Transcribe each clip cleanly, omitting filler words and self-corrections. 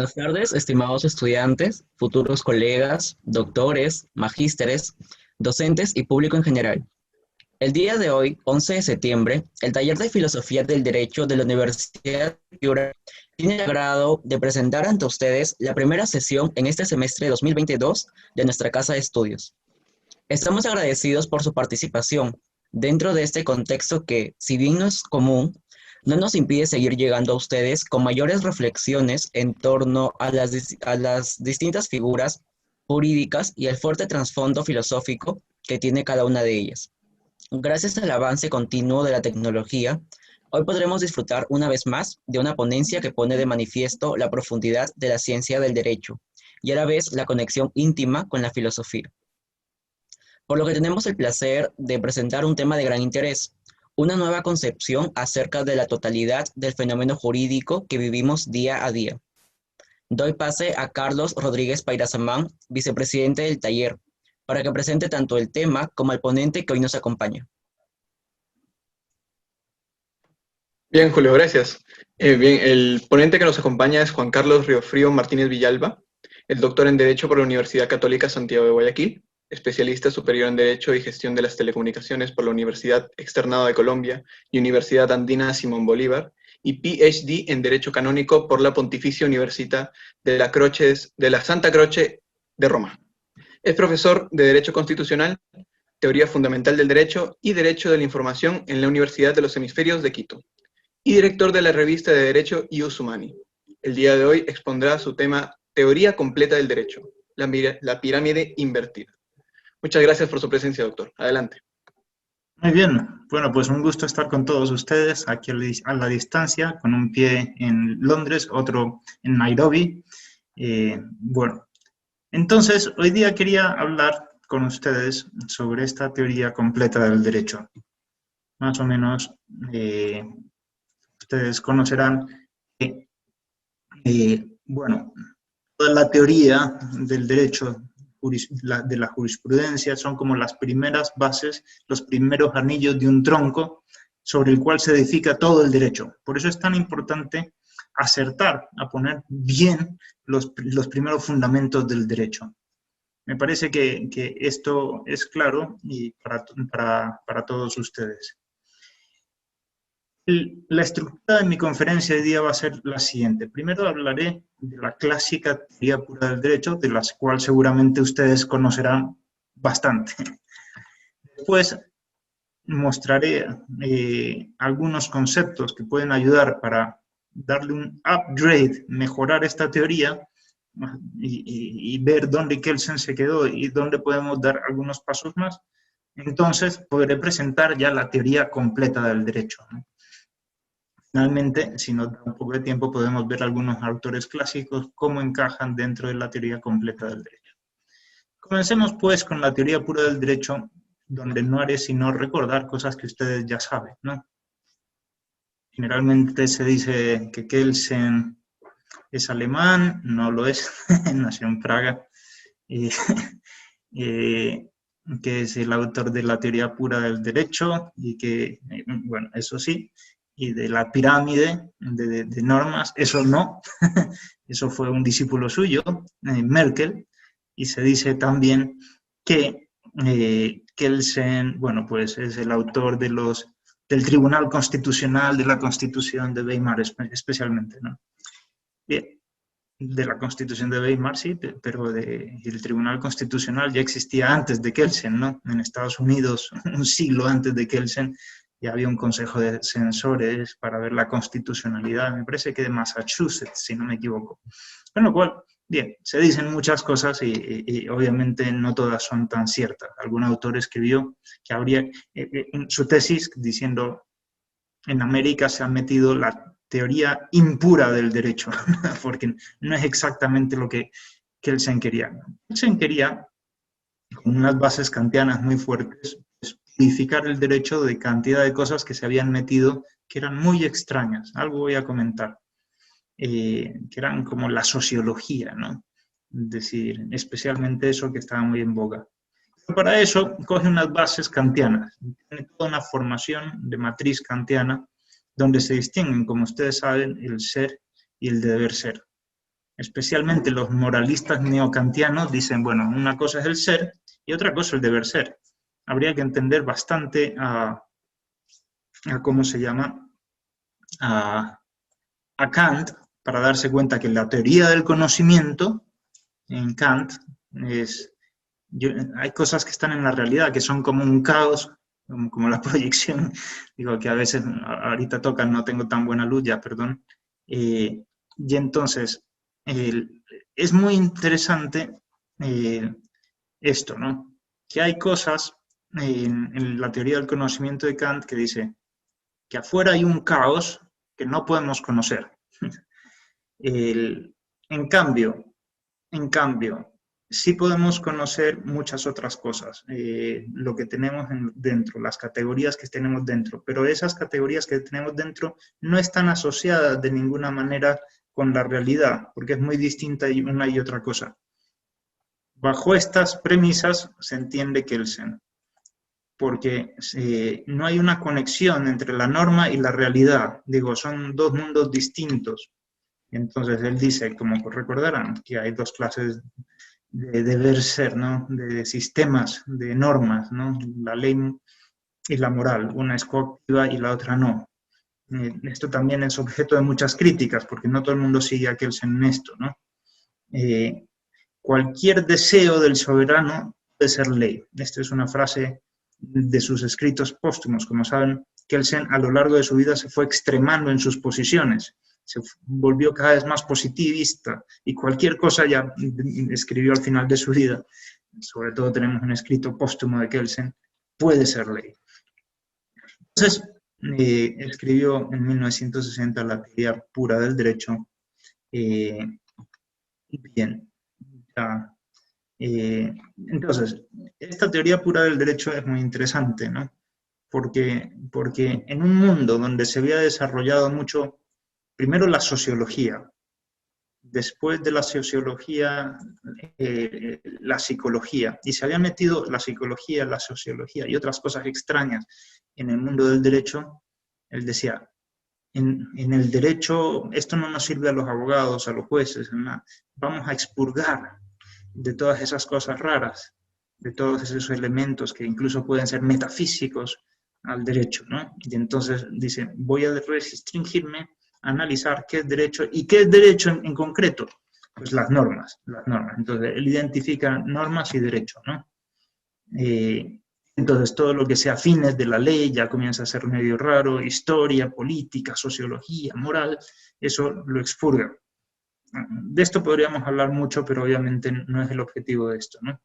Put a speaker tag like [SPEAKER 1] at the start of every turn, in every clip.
[SPEAKER 1] Buenas tardes, estimados estudiantes, futuros colegas, doctores, magísteres, docentes y público en general. El día de hoy, 11 de septiembre, el taller de Filosofía del Derecho de la Universidad de Piura tiene el agrado de presentar ante ustedes la primera sesión en este semestre 2022 de nuestra casa de estudios. Estamos agradecidos por su participación dentro de este contexto que, si bien no es común, no nos impide seguir llegando a ustedes con mayores reflexiones en torno a las distintas figuras jurídicas y el fuerte trasfondo filosófico que tiene cada una de ellas. Gracias al avance continuo de la tecnología, hoy podremos disfrutar una vez más de una ponencia que pone de manifiesto la profundidad de la ciencia del derecho y a la vez la conexión íntima con la filosofía. Por lo que tenemos el placer de presentar un tema de gran interés, una nueva concepción acerca de la totalidad del fenómeno jurídico que vivimos día a día. Doy pase a Carlos Rodríguez Pairazamán, vicepresidente del taller, para que presente tanto el tema como al ponente que hoy nos acompaña.
[SPEAKER 2] Bien, Julio, gracias. El ponente que nos acompaña es Juan Carlos Riofrío Martínez Villalba, el doctor en Derecho por la Universidad Católica Santiago de Guayaquil, especialista superior en Derecho y Gestión de las Telecomunicaciones por la Universidad Externado de Colombia y Universidad Andina Simón Bolívar, y PhD en Derecho Canónico por la Pontificia Università de la Santa Croce de Roma. Es profesor de Derecho Constitucional, Teoría Fundamental del Derecho y Derecho de la Información en la Universidad de los Hemisferios de Quito, y director de la revista de Derecho Ius Humani. El día de hoy expondrá su tema Teoría Completa del Derecho, la pirámide invertida. Muchas gracias por su presencia, doctor. Adelante.
[SPEAKER 3] Muy bien, bueno, pues un gusto estar con todos ustedes aquí a la distancia, con un pie en Londres, otro en Nairobi. Bueno, entonces hoy día quería hablar con ustedes sobre esta teoría completa del derecho. Más o menos, ustedes conocerán que, bueno, toda la teoría del derecho de la jurisprudencia son como las primeras bases, los primeros anillos de un tronco sobre el cual se edifica todo el derecho. Por eso es tan importante acertar, a poner bien los primeros fundamentos del derecho. Me parece que esto es claro y para todos ustedes. La estructura de mi conferencia de hoy día va a ser la siguiente. Primero hablaré de la clásica teoría pura del derecho, de la cual seguramente ustedes conocerán bastante. Después mostraré algunos conceptos que pueden ayudar para darle un upgrade, mejorar esta teoría y ver dónde Kelsen se quedó y dónde podemos dar algunos pasos más. Entonces podré presentar ya la teoría completa del derecho, ¿no? Finalmente, si nos da un poco de tiempo, podemos ver algunos autores clásicos, cómo encajan dentro de la teoría completa del derecho. Comencemos pues con la teoría pura del derecho, donde no haré sino recordar cosas que ustedes ya saben, ¿no? Generalmente se dice que Kelsen es alemán, no lo es, nació en Praga, que es el autor de la teoría pura del derecho y que, bueno, eso sí, y de la pirámide de normas, eso no, eso fue un discípulo suyo, Merkel, y se dice también que Kelsen, bueno, pues es el autor del Tribunal Constitucional, de la Constitución de Weimar especialmente, ¿no? Bien, de la Constitución de Weimar, sí, pero el Tribunal Constitucional ya existía antes de Kelsen, ¿no? En Estados Unidos, un siglo antes de Kelsen, ya había un consejo de censores para ver la constitucionalidad, me parece que de Massachusetts, si no me equivoco. Con lo cual, bien, se dicen muchas cosas y obviamente no todas son tan ciertas. Algún autor escribió que habría su tesis diciendo en América se ha metido la teoría impura del derecho, porque no es exactamente lo que Kelsen quería. Kelsen quería, con unas bases kantianas muy fuertes, purificar el derecho de cantidad de cosas que se habían metido que eran muy extrañas. Algo voy a comentar. Que eran como la sociología, ¿no? Es decir, especialmente eso que estaba muy en boga. Pero para eso coge unas bases kantianas, tiene toda una formación de matriz kantiana, donde se distinguen, como ustedes saben, el ser y el deber ser. especialmente los moralistas neokantianos, dicen, bueno, una cosa es el ser y otra cosa el deber ser. Habría que entender bastante a ¿cómo se llama?, a Kant, para darse cuenta que la teoría del conocimiento, en Kant, hay cosas que están en la realidad, que son como un caos, como la proyección, digo que a veces, ahorita tocan, no tengo tan buena luz ya, perdón, y entonces, es muy interesante esto, ¿no? Que hay cosas en la teoría del conocimiento de Kant que dice que afuera hay un caos que no podemos conocer. En cambio, sí podemos conocer muchas otras cosas, lo que tenemos dentro, las categorías que tenemos dentro, pero esas categorías que tenemos dentro no están asociadas de ninguna manera con la realidad, porque es muy distinta una y otra cosa. Bajo estas premisas se entiende Kelsen, porque no hay una conexión entre la norma y la realidad, digo, son dos mundos distintos. Entonces él dice, como recordarán, que hay dos clases de deber ser, ¿no? De sistemas, de normas, ¿no? La ley y la moral, una es coactiva y la otra no. Esto también es objeto de muchas críticas, porque no todo el mundo sigue a Kelsen en esto, ¿no? Cualquier deseo del soberano puede ser ley. Esta es una frase de sus escritos póstumos. Como saben, Kelsen a lo largo de su vida se fue extremando en sus posiciones, se volvió cada vez más positivista y cualquier cosa ya escribió al final de su vida, sobre todo tenemos un escrito póstumo de Kelsen, puede ser ley. Entonces, escribió en 1960 la teoría pura del derecho. Bien, ya, entonces, esta teoría pura del derecho es muy interesante, ¿no? Porque en un mundo donde se había desarrollado mucho, primero la sociología, después de la sociología, la psicología, y se había metido la psicología, la sociología y otras cosas extrañas en el mundo del derecho, él decía, en el derecho esto no nos sirve a los abogados, a los jueces, vamos a expurgar de todas esas cosas raras, de todos esos elementos que incluso pueden ser metafísicos al derecho, ¿no? Y entonces dice, voy a restringirme a analizar qué es derecho y qué es derecho en concreto, pues las normas. Entonces él identifica normas y derecho, ¿no? Entonces todo lo que sea fines de la ley ya comienza a ser medio raro, historia, política, sociología, moral, eso lo expurga. De esto podríamos hablar mucho, pero obviamente no es el objetivo de esto, ¿no?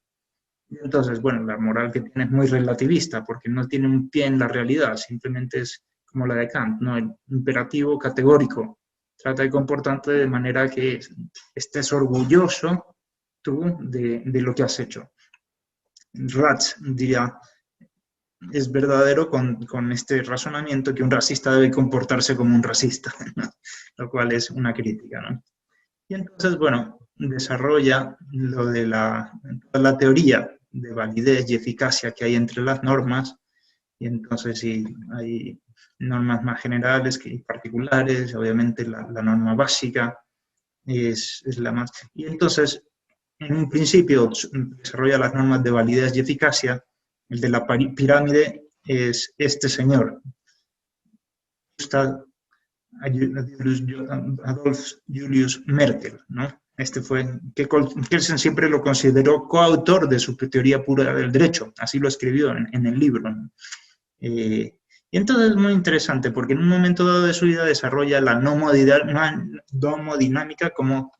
[SPEAKER 3] Entonces, bueno, la moral que tiene es muy relativista, porque no tiene un pie en la realidad, simplemente es como la de Kant, ¿no? El imperativo categórico. Trata de comportarte de manera que estés orgulloso tú de lo que has hecho. Ratz diría, es verdadero con este razonamiento que un racista debe comportarse como un racista, ¿no? Lo cual es una crítica, ¿no? Y entonces, bueno, desarrolla lo de la teoría de validez y eficacia que hay entre las normas, y entonces sí, hay normas más generales que particulares, obviamente la norma básica es la más... Y entonces, en un principio, desarrolla las normas de validez y eficacia. El de la pirámide es este señor, Adolf Julius Merkel, ¿no? Este fue, que Kelsen siempre lo consideró coautor de su teoría pura del derecho, así lo escribió en el libro, ¿no? Y entonces es muy interesante, porque en un momento dado de su vida desarrolla la nomodinámica, como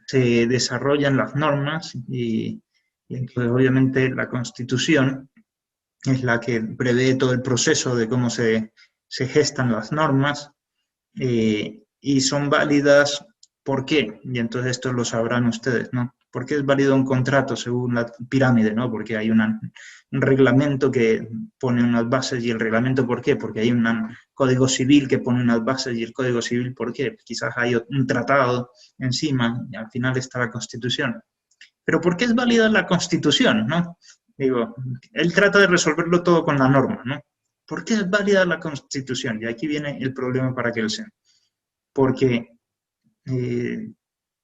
[SPEAKER 3] se desarrollan las normas, y entonces obviamente la Constitución es la que prevé todo el proceso de cómo se gestan las normas, y son válidas, ¿por qué? Y entonces esto lo sabrán ustedes, ¿no? ¿Por qué es válido un contrato según la pirámide, ¿no? Porque hay un reglamento que pone unas bases, y el reglamento, ¿por qué? Porque hay un código civil que pone unas bases, y el código civil, ¿por qué? Quizás hay un tratado encima, y al final está la Constitución. Pero ¿por qué es válida la Constitución, no? Digo, él trata de resolverlo todo con la norma, ¿no? ¿Por qué es válida la Constitución? Y aquí viene el problema para Kelsen. Porque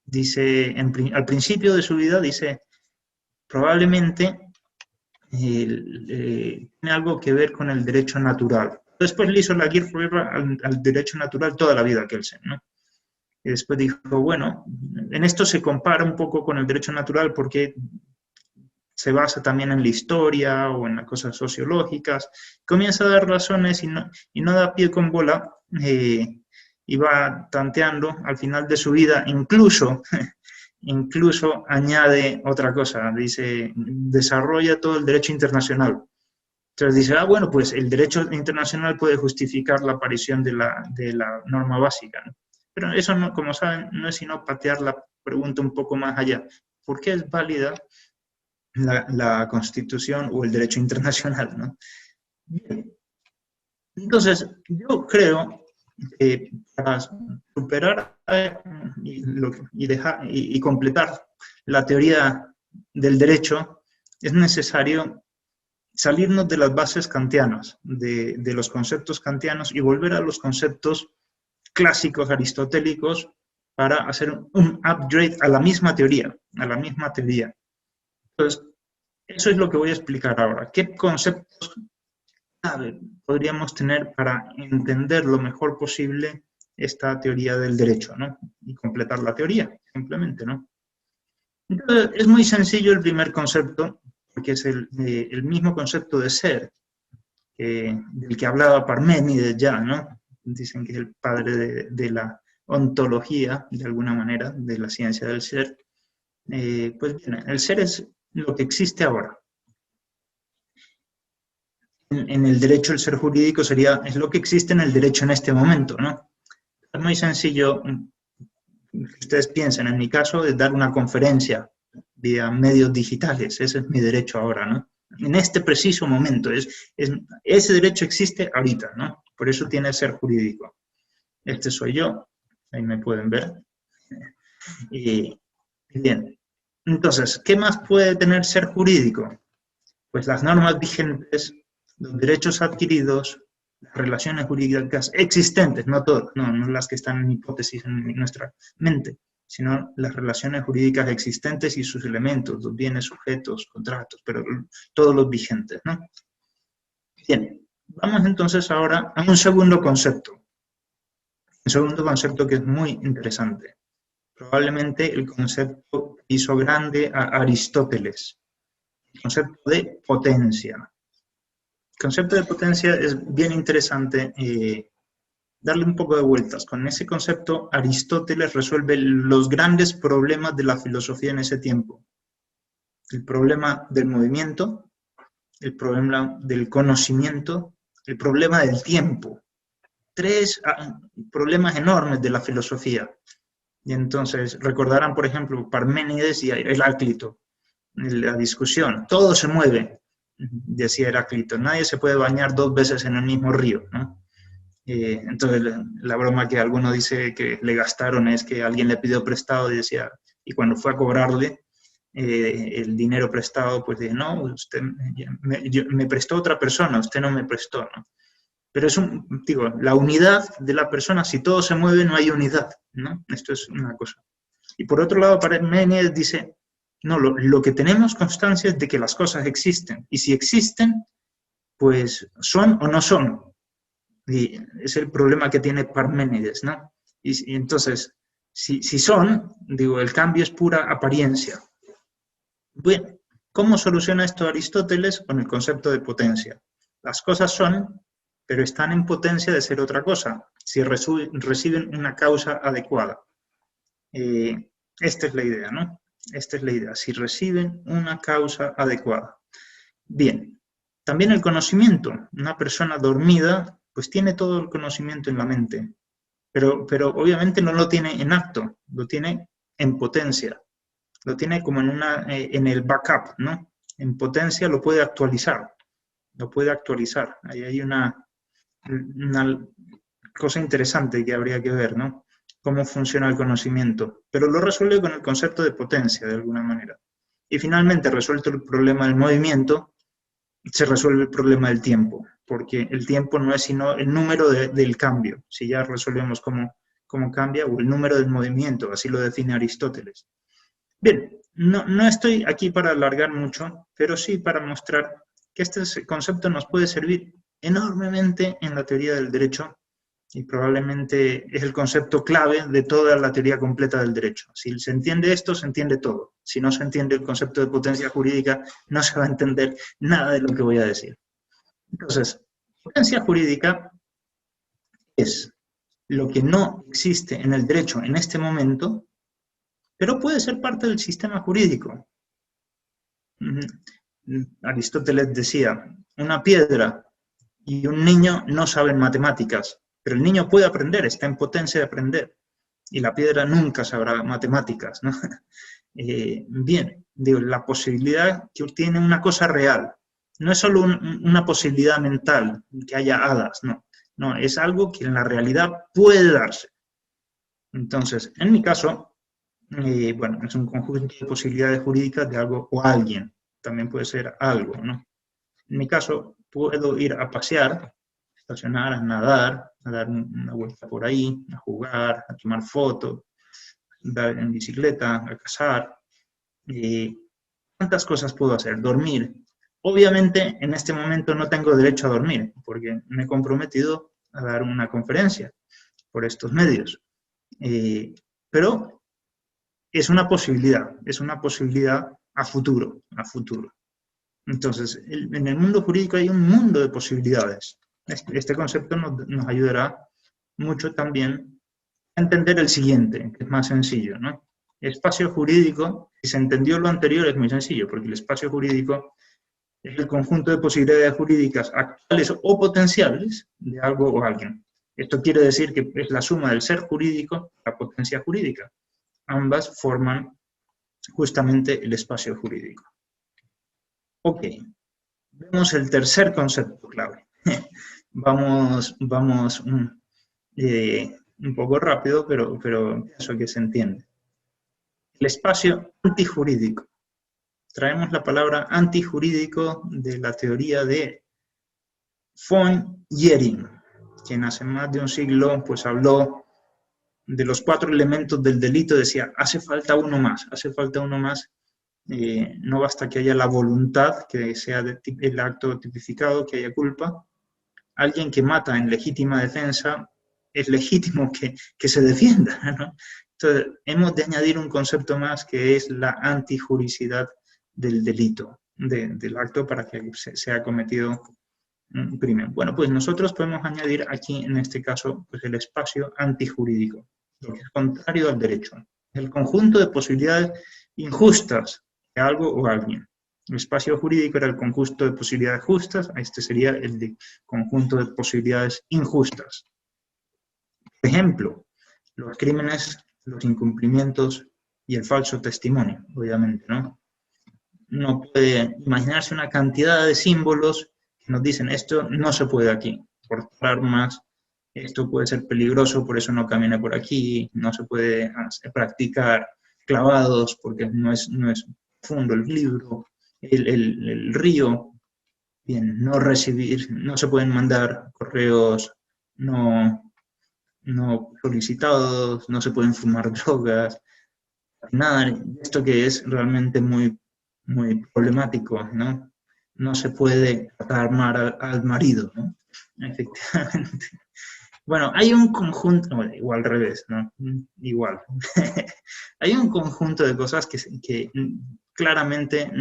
[SPEAKER 3] dice, al principio de su vida, dice, probablemente tiene algo que ver con el derecho natural. Después le hizo la guerra al derecho natural toda la vida a Kelsen, ¿no? Y después dijo, bueno, en esto se compara un poco con el derecho natural porque se basa también en la historia o en las cosas sociológicas. Comienza a dar razones y no da pie con bola, y va tanteando al final de su vida, incluso añade otra cosa, dice, desarrolla todo el derecho internacional. Entonces dice, bueno, pues el derecho internacional puede justificar la aparición de la norma básica, ¿no? Pero eso, no, como saben, no es sino patear la pregunta un poco más allá. ¿Por qué es válida la Constitución o el derecho internacional, ¿no? Bien. Entonces, yo creo que para superar y completar la teoría del derecho es necesario salirnos de las bases kantianas, de los conceptos kantianos y volver a los conceptos clásicos aristotélicos para hacer un upgrade a la misma teoría, Entonces, eso es lo que voy a explicar ahora. ¿Qué conceptos podríamos tener para entender lo mejor posible esta teoría del derecho, ¿no? Y completar la teoría, simplemente, ¿no? Entonces, es muy sencillo el primer concepto, porque es el mismo concepto de ser, del que hablaba Parménides ya, ¿no? Dicen que es el padre de la ontología, de alguna manera, de la ciencia del ser. Pues bien, el ser es lo que existe ahora. En el derecho el ser jurídico es lo que existe en el derecho en este momento, ¿no? Es muy sencillo que ustedes piensen, en mi caso, de dar una conferencia vía medios digitales, ese es mi derecho ahora, ¿no? En este preciso momento, ese derecho existe ahorita, ¿no? Por eso tiene el ser jurídico. Este soy yo, ahí me pueden ver. Y bien, entonces, ¿qué más puede tener ser jurídico? Pues las normas vigentes, los derechos adquiridos, las relaciones jurídicas existentes, no todas, no las que están en hipótesis en nuestra mente, sino las relaciones jurídicas existentes y sus elementos, los bienes, sujetos, contratos, pero todos los vigentes, ¿no? Bien, vamos entonces ahora a un segundo concepto que es muy interesante. Probablemente el concepto que hizo grande a Aristóteles, el concepto de potencia. El concepto de potencia es bien interesante darle un poco de vueltas. Con ese concepto, Aristóteles resuelve los grandes problemas de la filosofía en ese tiempo. El problema del movimiento, el problema del conocimiento, el problema del tiempo. 3 problemas enormes de la filosofía. Y entonces recordarán, por ejemplo, Parménides y Heráclito, la discusión. Todo se mueve, decía Heráclito. Nadie se puede bañar 2 veces en el mismo río, ¿no? Entonces la broma que alguno dice que le gastaron es que alguien le pidió prestado y cuando fue a cobrarle el dinero prestado, pues dice, no, usted me prestó otra persona, usted no me prestó, ¿no? Pero la unidad de la persona, si todo se mueve, no hay unidad, ¿no? Esto es una cosa. Y por otro lado, Parménides dice, no, lo que tenemos constancia es de que las cosas existen, y si existen, pues son o no son. Y es el problema que tiene Parménides, ¿no? Y entonces, si son, el cambio es pura apariencia. Bueno, ¿cómo soluciona esto Aristóteles? Con el concepto de potencia. Las cosas son, pero están en potencia de ser otra cosa, si reciben una causa adecuada. Esta es la idea, ¿no? Esta es la idea, si reciben una causa adecuada. Bien, también el conocimiento. Una persona dormida, pues tiene todo el conocimiento en la mente, pero obviamente no lo tiene en acto, lo tiene en potencia, lo tiene como en el backup, ¿no? En potencia lo puede actualizar, Ahí hay una cosa interesante que habría que ver, ¿no? Cómo funciona el conocimiento, pero lo resuelve con el concepto de potencia, de alguna manera. Y finalmente, resuelto el problema del movimiento, se resuelve el problema del tiempo, porque el tiempo no es sino el número del cambio. Si ya resolvemos cómo cómo cambia, o el número del movimiento, así lo define Aristóteles. Bien, no estoy aquí para alargar mucho, pero sí para mostrar que este concepto nos puede servir enormemente en la teoría del derecho y probablemente es el concepto clave de toda la teoría completa del derecho. Si se entiende esto, se entiende todo. Si no se entiende el concepto de potencia jurídica, no se va a entender nada de lo que voy a decir. Entonces, potencia jurídica es lo que no existe en el derecho en este momento, pero puede ser parte del sistema jurídico. Aristóteles decía, una piedra y un niño no saben matemáticas, pero el niño puede aprender, está en potencia de aprender, y la piedra nunca sabrá matemáticas, ¿no? Bien, digo, la posibilidad que tiene una cosa real, no es solo una posibilidad mental, que haya hadas, no, es algo que en la realidad puede darse. Entonces, en mi caso, bueno, es un conjunto de posibilidades jurídicas de algo o alguien, también puede ser algo, ¿no? En mi caso, puedo ir a pasear, estacionar, a nadar, a dar una vuelta por ahí, a jugar, a tomar fotos, andar en bicicleta, a cazar. ¿Cuántas cosas puedo hacer? Dormir. Obviamente, en este momento no tengo derecho a dormir, porque me he comprometido a dar una conferencia por estos medios. Pero es una posibilidad a futuro, Entonces, en el mundo jurídico hay un mundo de posibilidades. Este concepto nos ayudará mucho también a entender el siguiente, que es más sencillo, ¿no? El espacio jurídico, si se entendió lo anterior, es muy sencillo, porque el espacio jurídico es el conjunto de posibilidades jurídicas actuales o potenciales de algo o alguien. Esto quiere decir que es la suma del ser jurídico y la potencia jurídica. Ambas forman justamente el espacio jurídico. Ok, vemos el tercer concepto clave. Vamos un poco rápido, pero pienso que se entiende. El espacio antijurídico. Traemos la palabra antijurídico de la teoría de von Jhering, quien hace más de un siglo pues habló de los 4 elementos del delito, decía, hace falta uno más, no basta que haya la voluntad, que sea el acto tipificado, que haya culpa. Alguien que mata en legítima defensa, es legítimo que se defienda, ¿no? Entonces, hemos de añadir un concepto más que es la antijuricidad del delito, del acto para que sea cometido un crimen. Bueno, pues nosotros podemos añadir aquí, en este caso, pues el espacio antijurídico, lo que es contrario al derecho. El conjunto de posibilidades injustas de algo o alguien. El espacio jurídico era el conjunto de posibilidades justas, este sería el conjunto de posibilidades injustas. Por ejemplo, los crímenes, los incumplimientos y el falso testimonio, obviamente, ¿no? No puede imaginarse una cantidad de símbolos que nos dicen esto no se puede aquí, portar armas, esto puede ser peligroso, por eso no camina por aquí, no se puede practicar clavados porque no es profundo el libro, el río, bien, no se pueden mandar correos no solicitados, no se pueden fumar drogas, nada, esto que es realmente muy problemático, ¿no? No se puede armar al marido, ¿no? Efectivamente. Bueno, hay un conjunto, bueno, igual al revés, ¿no? Igual. Hay un conjunto de cosas que claramente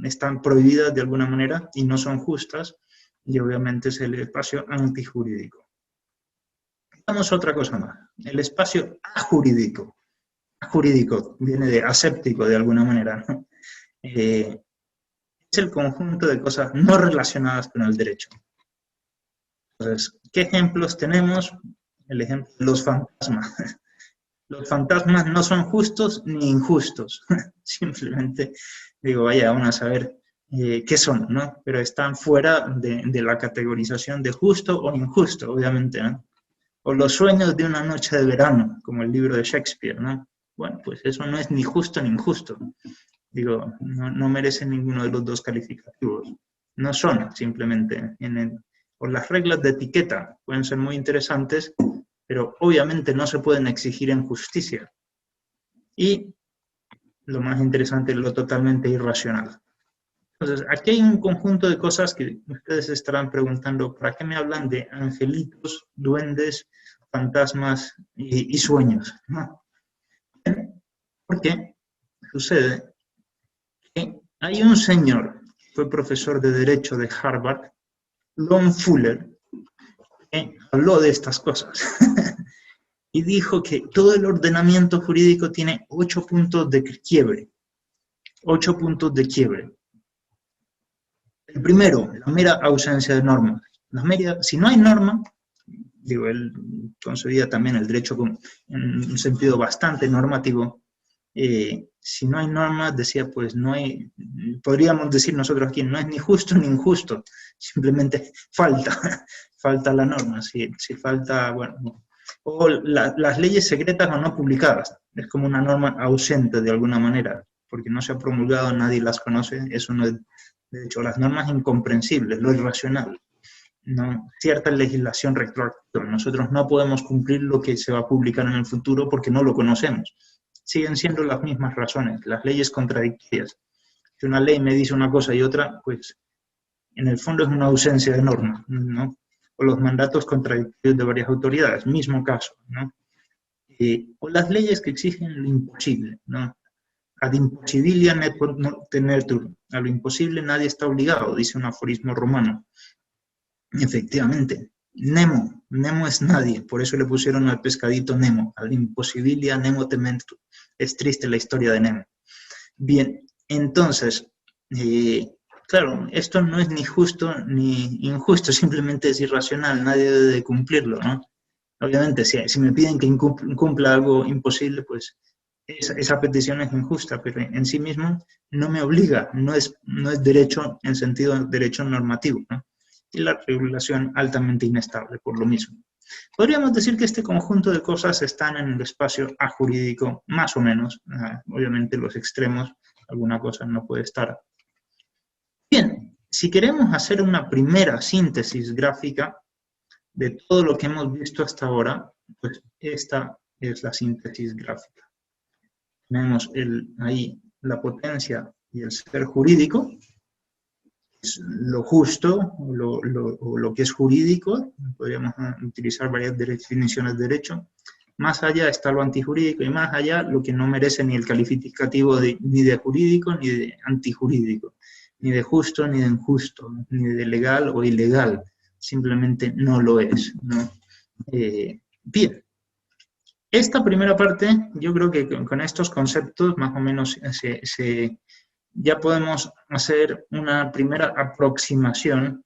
[SPEAKER 3] están prohibidas de alguna manera y no son justas, y obviamente es el espacio antijurídico. Vamos a otra cosa más, el espacio ajurídico. Ajurídico viene de aséptico de alguna manera, ¿no? Es el conjunto de cosas no relacionadas con el derecho. Entonces, ¿qué ejemplos tenemos? El ejemplo de los fantasmas. Los fantasmas no son justos ni injustos. Simplemente digo, vaya, vamos a saber qué son, ¿no? Pero están fuera de la categorización de justo o injusto, obviamente, ¿no? O los sueños de una noche de verano, como el libro de Shakespeare, ¿no? Bueno, pues eso no es ni justo ni injusto. Digo, no merecen ninguno de los dos calificativos. No son simplemente o las reglas de etiqueta pueden ser muy interesantes, pero obviamente no se pueden exigir en justicia. Y lo más interesante, lo totalmente irracional. Entonces, aquí hay un conjunto de cosas que ustedes estarán preguntando, ¿para qué me hablan de angelitos, duendes, fantasmas y sueños? ¿No? Porque sucede que hay un señor, fue profesor de Derecho de Harvard, Lon Fuller, que habló de estas cosas y dijo que todo el ordenamiento jurídico tiene 8 puntos de quiebre. 8 puntos de quiebre. El primero, la mera ausencia de normas. Si no hay norma, digo, él concebía también el derecho en un sentido bastante normativo. Si no hay normas, decía, pues no hay, podríamos decir nosotros aquí, no es ni justo ni injusto, simplemente falta la norma, si falta, bueno, o las leyes secretas o no publicadas, es como una norma ausente de alguna manera, porque no se ha promulgado, nadie las conoce, eso no es, de hecho, las normas incomprensibles, lo irracional, ¿no? Cierta legislación retroactiva, nosotros no podemos cumplir lo que se va a publicar en el futuro porque no lo conocemos. Siguen siendo las mismas razones, las leyes contradictorias. Si una ley me dice una cosa y otra, pues en el fondo es una ausencia de norma, ¿no? O los mandatos contradictorios de varias autoridades, mismo caso, ¿no? O las leyes que exigen lo imposible, ¿no? Ad impossibilia tenetur, a lo imposible nadie está obligado, dice un aforismo romano. Efectivamente, Nemo es nadie, por eso le pusieron al pescadito Nemo, al imposibilia nemo tementur. Es triste la historia de Nemo. Bien, entonces, claro, esto no es ni justo ni injusto, simplemente es irracional, nadie debe de cumplirlo, ¿no? Obviamente, si me piden que cumpla algo imposible, pues esa petición es injusta, pero en sí mismo no me obliga, no es derecho en sentido derecho normativo, ¿no? Y la regulación altamente inestable por lo mismo. Podríamos decir que este conjunto de cosas están en el espacio ajurídico, más o menos, obviamente los extremos, alguna cosa no puede estar. Bien, si queremos hacer una primera síntesis gráfica de todo lo que hemos visto hasta ahora, pues esta es la síntesis gráfica. Tenemos ahí la potencia y el ser jurídico, es lo justo o lo que es jurídico, podríamos utilizar varias definiciones de derecho. Más allá está lo antijurídico y más allá lo que no merece ni el calificativo ni de jurídico ni de antijurídico, ni de justo ni de injusto, ni de legal o ilegal, simplemente no lo es, ¿no? Bien, esta primera parte, yo creo que con estos conceptos más o menos ya podemos hacer una primera aproximación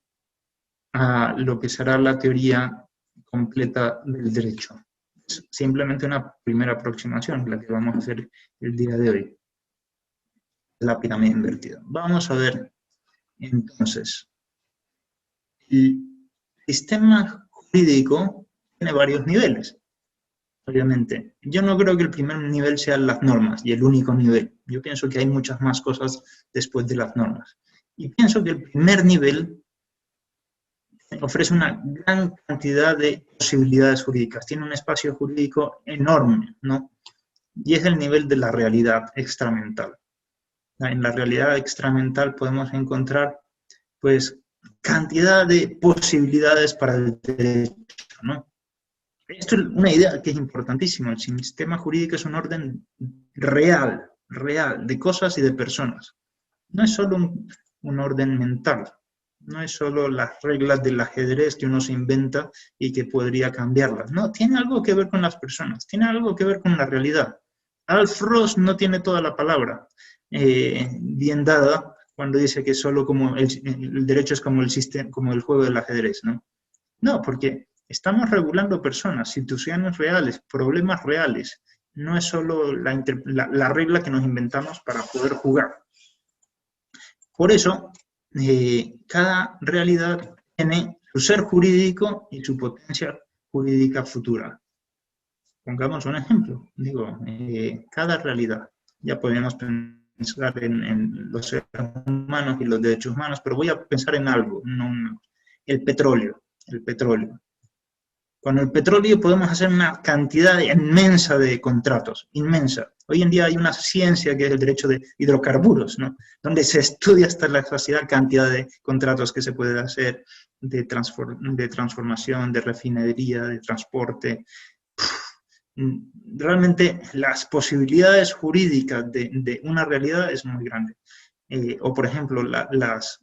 [SPEAKER 3] a lo que será la teoría completa del derecho. Es simplemente una primera aproximación, la que vamos a hacer el día de hoy. La pirámide invertida. Vamos a ver, entonces, el sistema jurídico tiene varios niveles. Obviamente, yo no creo que el primer nivel sean las normas y el único nivel. Yo pienso que hay muchas más cosas después de las normas. Y pienso que el primer nivel ofrece una gran cantidad de posibilidades jurídicas. Tiene un espacio jurídico enorme, ¿no? Y es el nivel de la realidad extramental. En la realidad extramental podemos encontrar, pues, cantidad de posibilidades para el derecho, ¿no? Esto es una idea que es importantísima. El sistema jurídico es un orden real, de cosas y de personas. No es solo un orden mental. No es solo las reglas del ajedrez que uno se inventa y que podría cambiarlas. No, tiene algo que ver con las personas, tiene algo que ver con la realidad. Alf Ross no tiene toda la palabra bien dada cuando dice que solo como el derecho es como el juego del ajedrez, ¿no? No, porque estamos regulando personas, situaciones reales, problemas reales. No es solo la regla que nos inventamos para poder jugar. Por eso, cada realidad tiene su ser jurídico y su potencia jurídica futura. Pongamos un ejemplo. Digo, cada realidad, ya podemos pensar en los seres humanos y los derechos humanos, pero voy a pensar en algo, el petróleo. Con el petróleo podemos hacer una cantidad inmensa de contratos, inmensa. Hoy en día hay una ciencia que es el derecho de hidrocarburos, ¿no? Donde se estudia hasta la saciedad cantidad de contratos que se puede hacer, de transformación, de refinería, de transporte. Realmente las posibilidades jurídicas de una realidad es muy grande. O por ejemplo, las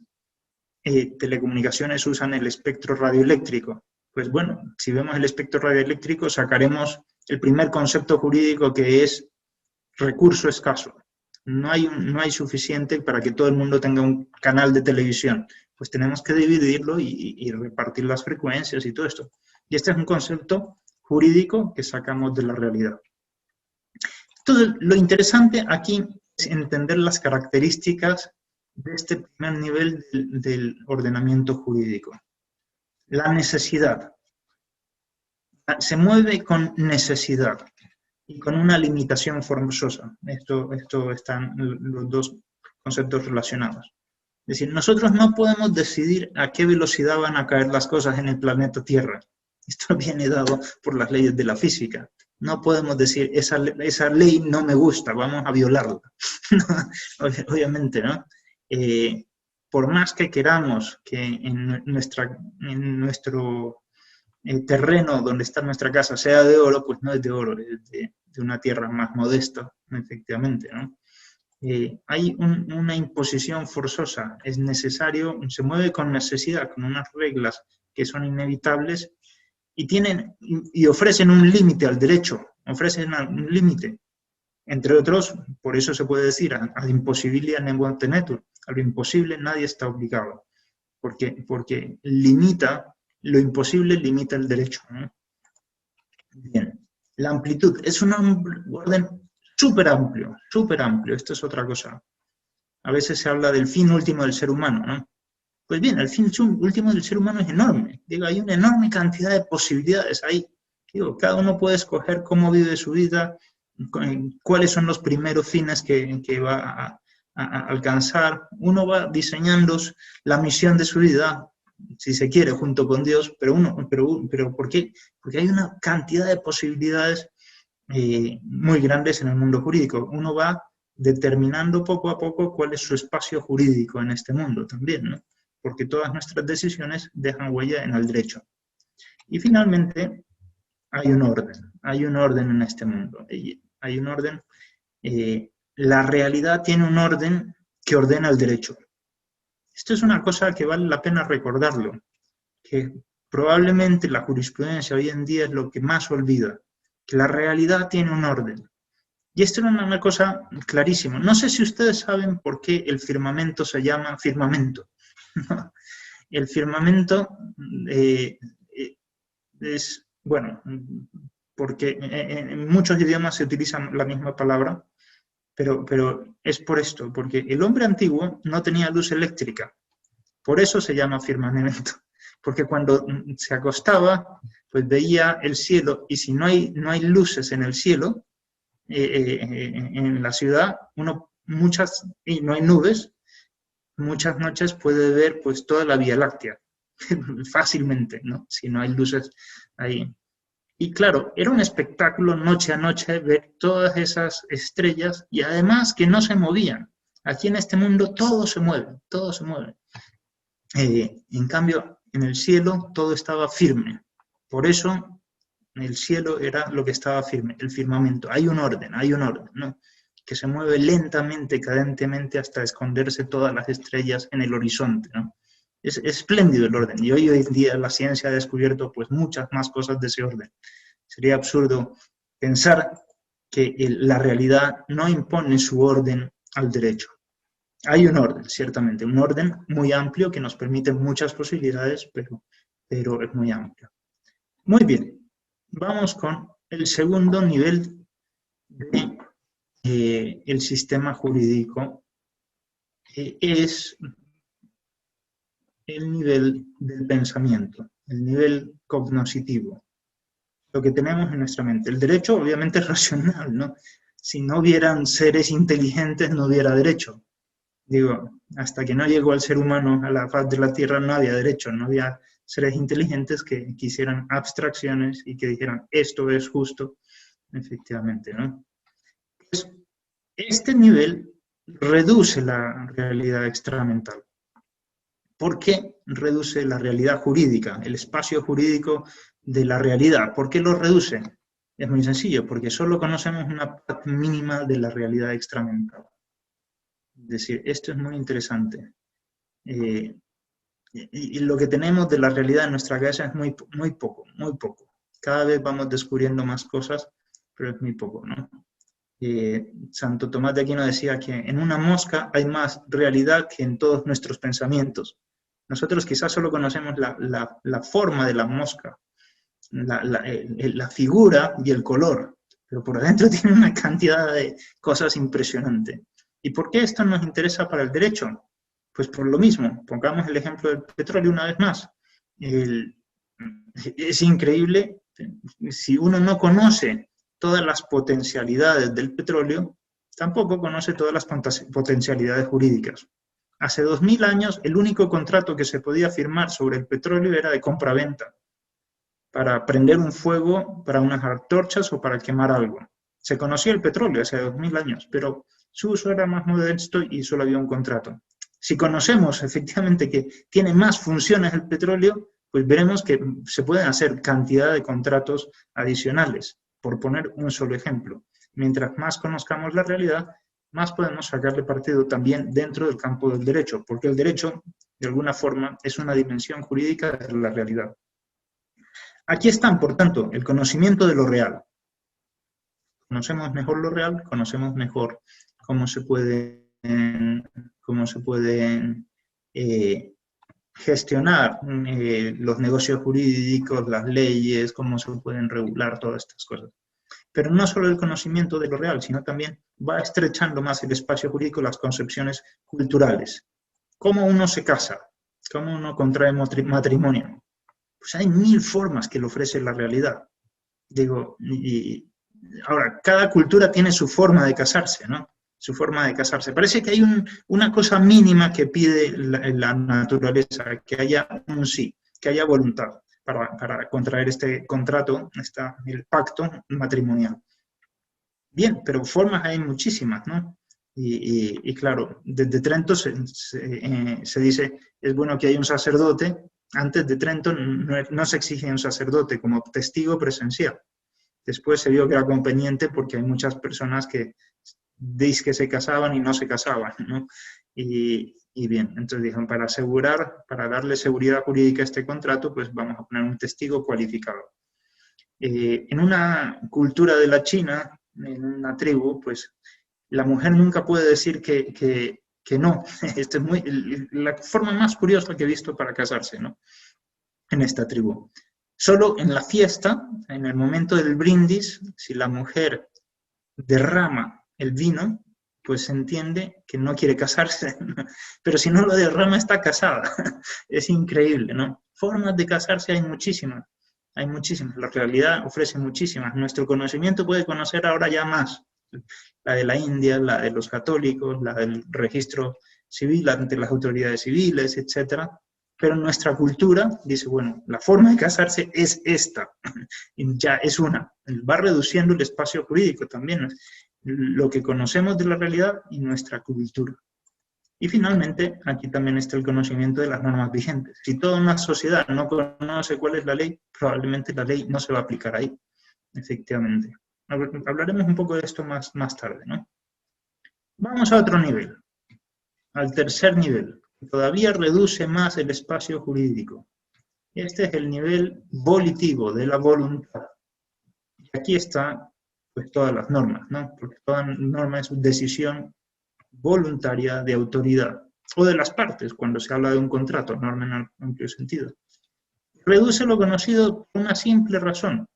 [SPEAKER 3] telecomunicaciones usan el espectro radioeléctrico. Pues bueno, si vemos el espectro radioeléctrico, sacaremos el primer concepto jurídico, que es recurso escaso. No hay suficiente para que todo el mundo tenga un canal de televisión. Pues tenemos que dividirlo y repartir las frecuencias y todo esto. Y este es un concepto jurídico que sacamos de la realidad. Entonces, lo interesante aquí es entender las características de este primer nivel del ordenamiento jurídico. La necesidad. Se mueve con necesidad y con una limitación forzosa. Esto están los dos conceptos relacionados. Es decir, nosotros no podemos decidir a qué velocidad van a caer las cosas en el planeta Tierra. Esto viene dado por las leyes de la física. No podemos decir, esa ley no me gusta, vamos a violarla. Obviamente, ¿no? Por más que queramos que en nuestro terreno donde está nuestra casa sea de oro, pues no es de oro, es de una tierra más modesta, efectivamente, ¿no? Hay una imposición forzosa, es necesario, se mueve con necesidad, con unas reglas que son inevitables y ofrecen un límite al derecho, ofrecen un límite. Entre otros, por eso se puede decir, ad impossibilia non tenetur, a lo imposible nadie está obligado, porque limita, lo imposible limita el derecho, ¿no? Bien, la amplitud es un orden súper amplio, esto es otra cosa. A veces se habla del fin último del ser humano, ¿no? Pues bien, el fin último del ser humano es enorme. Digo, hay una enorme cantidad de posibilidades ahí. Digo, cada uno puede escoger cómo vive su vida, cuáles son los primeros fines que va a alcanzar. Uno va diseñando la misión de su vida, si se quiere, junto con Dios, pero ¿por qué? Porque hay una cantidad de posibilidades muy grandes en el mundo jurídico. Uno va determinando poco a poco cuál es su espacio jurídico en este mundo también, ¿no? Porque todas nuestras decisiones dejan huella en el derecho. Y finalmente, hay un orden en este mundo. Hay un orden, la realidad tiene un orden que ordena el derecho. Esto es una cosa que vale la pena recordarlo, que probablemente la jurisprudencia hoy en día es lo que más olvida, que la realidad tiene un orden. Y esto era una cosa clarísima. No sé si ustedes saben por qué el firmamento se llama firmamento. El firmamento es, bueno, porque en muchos idiomas se utiliza la misma palabra, pero es por esto, porque el hombre antiguo no tenía luz eléctrica, por eso se llama firmamento, porque cuando se acostaba, pues veía el cielo, y si no hay luces en el cielo, en la ciudad, y no hay nubes, muchas noches puede ver pues toda la Vía Láctea, fácilmente, ¿no? Si no hay luces ahí. Y claro, era un espectáculo noche a noche ver todas esas estrellas y además que no se movían. Aquí en este mundo todo se mueve, todo se mueve. En cambio, en el cielo todo estaba firme. Por eso el cielo era lo que estaba firme, el firmamento. Hay un orden, ¿no? Que se mueve lentamente, cadentemente, hasta esconderse todas las estrellas en el horizonte, ¿no? Es espléndido el orden, y hoy en día la ciencia ha descubierto pues muchas más cosas de ese orden. Sería absurdo pensar que la realidad no impone su orden al derecho. Hay un orden, ciertamente, un orden muy amplio que nos permite muchas posibilidades, pero es muy amplio. Muy bien, vamos con el segundo nivel del sistema jurídico, es el nivel del pensamiento, el nivel cognoscitivo, lo que tenemos en nuestra mente. El derecho obviamente es racional, ¿no? Si no hubieran seres inteligentes no hubiera derecho. Digo, hasta que no llegó el ser humano a la faz de la tierra no había derecho, no había seres inteligentes que hicieran abstracciones y que dijeran, esto es justo, efectivamente, ¿no? Pues este nivel reduce la realidad extramental. ¿Por qué reduce la realidad jurídica, el espacio jurídico de la realidad? ¿Por qué lo reduce? Es muy sencillo, porque solo conocemos una parte mínima de la realidad extramental. Es decir, esto es muy interesante. Y lo que tenemos de la realidad en nuestra cabeza es muy poco, muy poco. Cada vez vamos descubriendo más cosas, pero es muy poco, ¿no? Santo Tomás de Aquino decía que en una mosca hay más realidad que en todos nuestros pensamientos. Nosotros quizás solo conocemos la forma de la mosca, la figura y el color, pero por adentro tiene una cantidad de cosas impresionantes. ¿Y por qué esto nos interesa para el derecho? Pues por lo mismo, pongamos el ejemplo del petróleo una vez más. Es increíble, si uno no conoce todas las potencialidades del petróleo, tampoco conoce todas las potencialidades jurídicas. Hace 2000 años, el único contrato que se podía firmar sobre el petróleo era de compra-venta, para prender un fuego, para unas antorchas o para quemar algo. Se conocía el petróleo hace 2000 años, pero su uso era más modesto y solo había un contrato. Si conocemos efectivamente que tiene más funciones el petróleo, pues veremos que se pueden hacer cantidad de contratos adicionales, por poner un solo ejemplo. Mientras más conozcamos la realidad, más podemos sacarle partido también dentro del campo del derecho, porque el derecho, de alguna forma, es una dimensión jurídica de la realidad. Aquí están, por tanto, el conocimiento de lo real. Conocemos mejor lo real, conocemos mejor cómo se pueden gestionar los negocios jurídicos, las leyes, cómo se pueden regular todas estas cosas. Pero no solo el conocimiento de lo real, sino también va estrechando más el espacio jurídico, las concepciones culturales. ¿Cómo uno se casa? ¿Cómo uno contrae matrimonio? Pues hay 1000 formas que le ofrece la realidad. Digo, ahora, cada cultura tiene su forma de casarse, ¿no? Su forma de casarse. Parece que hay una cosa mínima que pide la naturaleza, que haya un sí, que haya voluntad para contraer este contrato, el pacto matrimonial. Bien, pero formas hay muchísimas, ¿no? Y claro, desde Trento se dice, es bueno que haya un sacerdote. Antes de Trento no se exige un sacerdote como testigo presencial. Después se vio que era conveniente porque hay muchas personas que dicen que se casaban y no se casaban, ¿no? Y bien, entonces dijeron, para darle seguridad jurídica a este contrato, pues vamos a poner un testigo cualificado. En una cultura de la China, en una tribu, pues la mujer nunca puede decir que no. Esto es la forma más curiosa que he visto para casarse, ¿no? En esta tribu. Solo en la fiesta, en el momento del brindis, si la mujer derrama el vino, pues se entiende que no quiere casarse, ¿no? Pero si no lo derrama está casada. Es increíble, ¿no? Formas de casarse hay muchísimas, la realidad ofrece muchísimas. Nuestro conocimiento puede conocer ahora ya más, la de la India, la de los católicos, la del registro civil ante las autoridades civiles, etc. Pero nuestra cultura dice, bueno, la forma de casarse es esta, y ya es una. Va reduciendo el espacio jurídico también, lo que conocemos de la realidad y nuestra cultura. Y finalmente, aquí también está el conocimiento de las normas vigentes. Si toda una sociedad no conoce cuál es la ley, probablemente la ley no se va a aplicar ahí, efectivamente. Hablaremos un poco de esto más tarde, ¿no? Vamos a otro nivel, al tercer nivel, que todavía reduce más el espacio jurídico. Este es el nivel volitivo, de la voluntad. Y aquí está, pues, todas las normas, ¿no? Porque toda norma es decisión voluntaria de autoridad, o de las partes, cuando se habla de un contrato, norma en amplio sentido. Reduce lo conocido por una simple razón,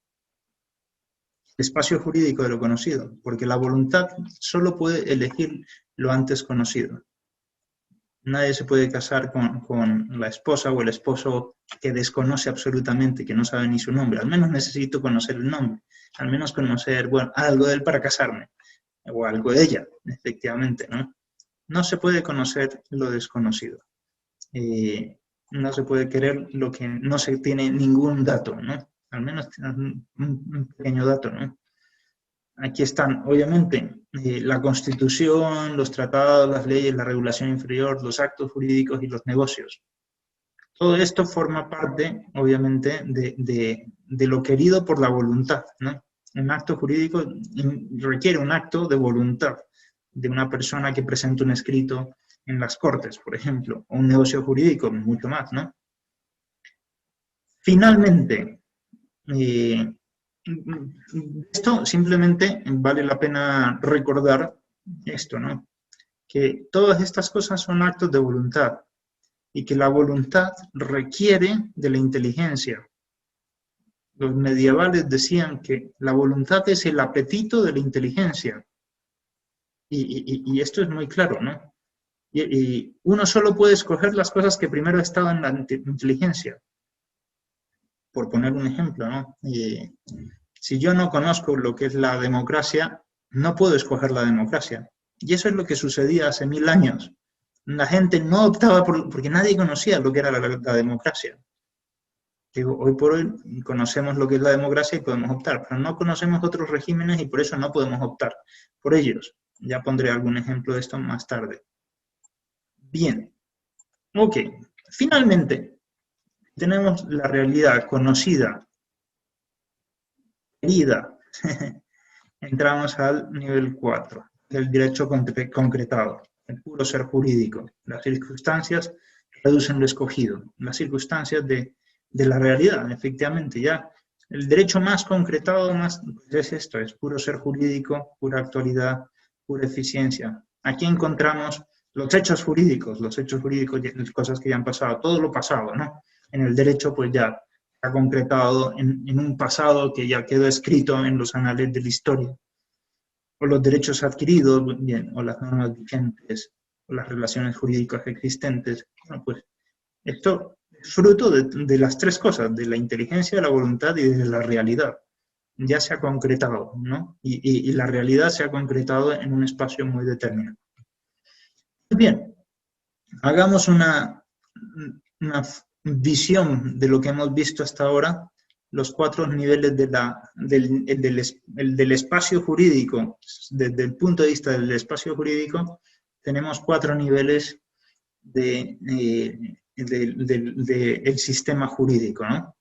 [SPEAKER 3] el espacio jurídico de lo conocido, porque la voluntad solo puede elegir lo antes conocido. Nadie se puede casar con la esposa o el esposo que desconoce absolutamente, que no sabe ni su nombre. Al menos necesito conocer el nombre, al menos conocer, bueno, algo de él para casarme, o algo de ella, efectivamente, ¿no? No se puede conocer lo desconocido. No se puede querer lo que no se tiene ningún dato, ¿no? Al menos un pequeño dato, ¿no? Aquí están, obviamente, la Constitución, los tratados, las leyes, la regulación inferior, los actos jurídicos y los negocios. Todo esto forma parte, obviamente, de lo querido por la voluntad, ¿no? Un acto jurídico requiere un acto de voluntad de una persona que presenta un escrito en las Cortes, por ejemplo, o un negocio jurídico, mucho más, ¿no? Finalmente, esto simplemente vale la pena recordar esto, ¿no? Que todas estas cosas son actos de voluntad y que la voluntad requiere de la inteligencia. Los medievales decían que la voluntad es el apetito de la inteligencia. Y esto es muy claro, ¿no? Y uno solo puede escoger las cosas que primero estaban en la inteligencia. Por poner un ejemplo, ¿no? Si yo no conozco lo que es la democracia, no puedo escoger la democracia. Y eso es lo que sucedía hace 1000 años. La gente no optaba porque nadie conocía lo que era la democracia. Digo, hoy por hoy conocemos lo que es la democracia y podemos optar, pero no conocemos otros regímenes y por eso no podemos optar por ellos. Ya pondré algún ejemplo de esto más tarde. Bien, ok. Finalmente, tenemos la realidad conocida, querida. Entramos al nivel 4, el derecho concretado, el puro ser jurídico. Las circunstancias reducen lo escogido, las circunstancias de la realidad, efectivamente, ya. El derecho más concretado más es esto, es puro ser jurídico, pura actualidad, pura eficiencia. Aquí encontramos los hechos jurídicos, cosas que ya han pasado, todo lo pasado, ¿no? En el derecho, pues ya ha concretado en un pasado que ya quedó escrito en los anales de la historia. O los derechos adquiridos, bien, o las normas vigentes, o las relaciones jurídicas existentes. Bueno, pues esto es fruto de las tres cosas, de la inteligencia, de la voluntad y de la realidad. Ya se ha concretado, ¿no? Y la realidad se ha concretado en un espacio muy determinado. Bien, hagamos una visión de lo que hemos visto hasta ahora, los 4 niveles del espacio jurídico. Desde el punto de vista del espacio jurídico, tenemos 4 niveles del sistema jurídico, ¿no?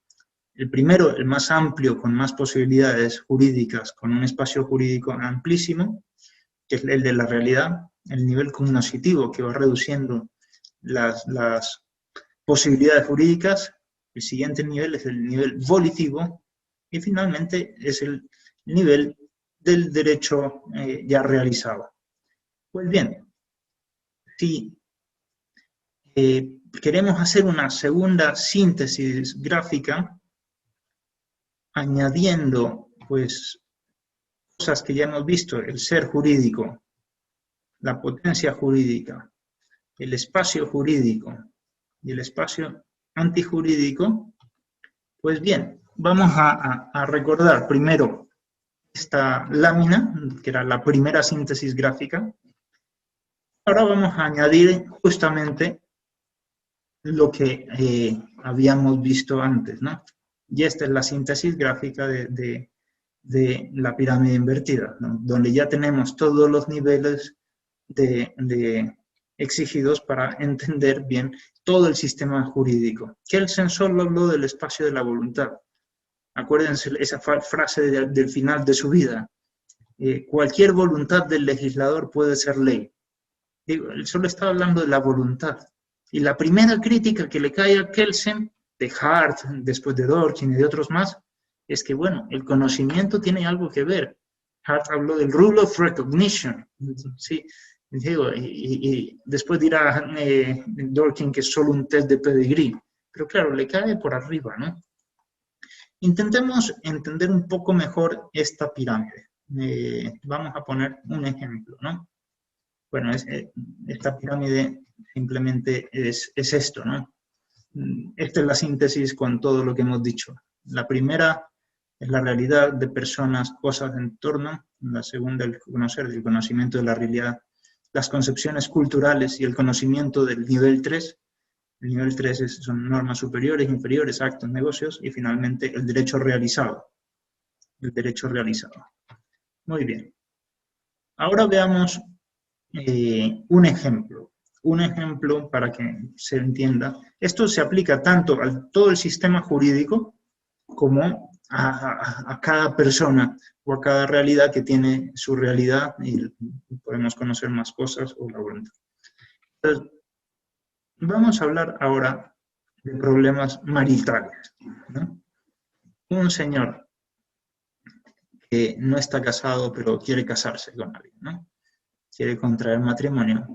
[SPEAKER 3] El primero, el más amplio, con más posibilidades jurídicas, con un espacio jurídico amplísimo, que es el de la realidad, el nivel cognoscitivo, que va reduciendo las posibilidades jurídicas. El siguiente nivel es el nivel volitivo y finalmente es el nivel del derecho ya realizado. Pues bien, si queremos hacer una segunda síntesis gráfica, añadiendo pues cosas que ya hemos visto, el ser jurídico, la potencia jurídica, el espacio jurídico y el espacio antijurídico, pues bien, vamos a recordar primero esta lámina, que era la primera síntesis gráfica. Ahora vamos a añadir justamente lo que habíamos visto antes, ¿no? Y esta es la síntesis gráfica de la pirámide invertida, ¿no? Donde ya tenemos todos los niveles exigidos para entender bien todo el sistema jurídico. Kelsen solo habló del espacio de la voluntad. Acuérdense esa frase del final de su vida. Cualquier voluntad del legislador puede ser ley. Él solo está hablando de la voluntad. Y la primera crítica que le cae a Kelsen, de Hart, después de Dworkin y de otros más, es que, bueno, el conocimiento tiene algo que ver. Hart habló del rule of recognition, ¿sí? Y después dirá Dworkin que es solo un test de pedigrí. Pero claro, le cae por arriba, ¿no? Intentemos entender un poco mejor esta pirámide. Vamos a poner un ejemplo, ¿no? Bueno, esta pirámide simplemente es esto, ¿no? Esta es la síntesis con todo lo que hemos dicho. La primera es la realidad de personas, cosas, entorno. La segunda, el conocimiento de la realidad. Las concepciones culturales y el conocimiento del nivel 3. El nivel 3 son normas superiores, inferiores, actos, negocios, y finalmente el derecho realizado. El derecho realizado. Muy bien. Ahora veamos un ejemplo. Un ejemplo para que se entienda. Esto se aplica tanto a todo el sistema jurídico como a cada persona o a cada realidad que tiene su realidad y podemos conocer más cosas o la voluntad. Entonces, vamos a hablar ahora de problemas maritales, ¿no? Un señor que no está casado pero quiere casarse con alguien, ¿no? Quiere contraer matrimonio.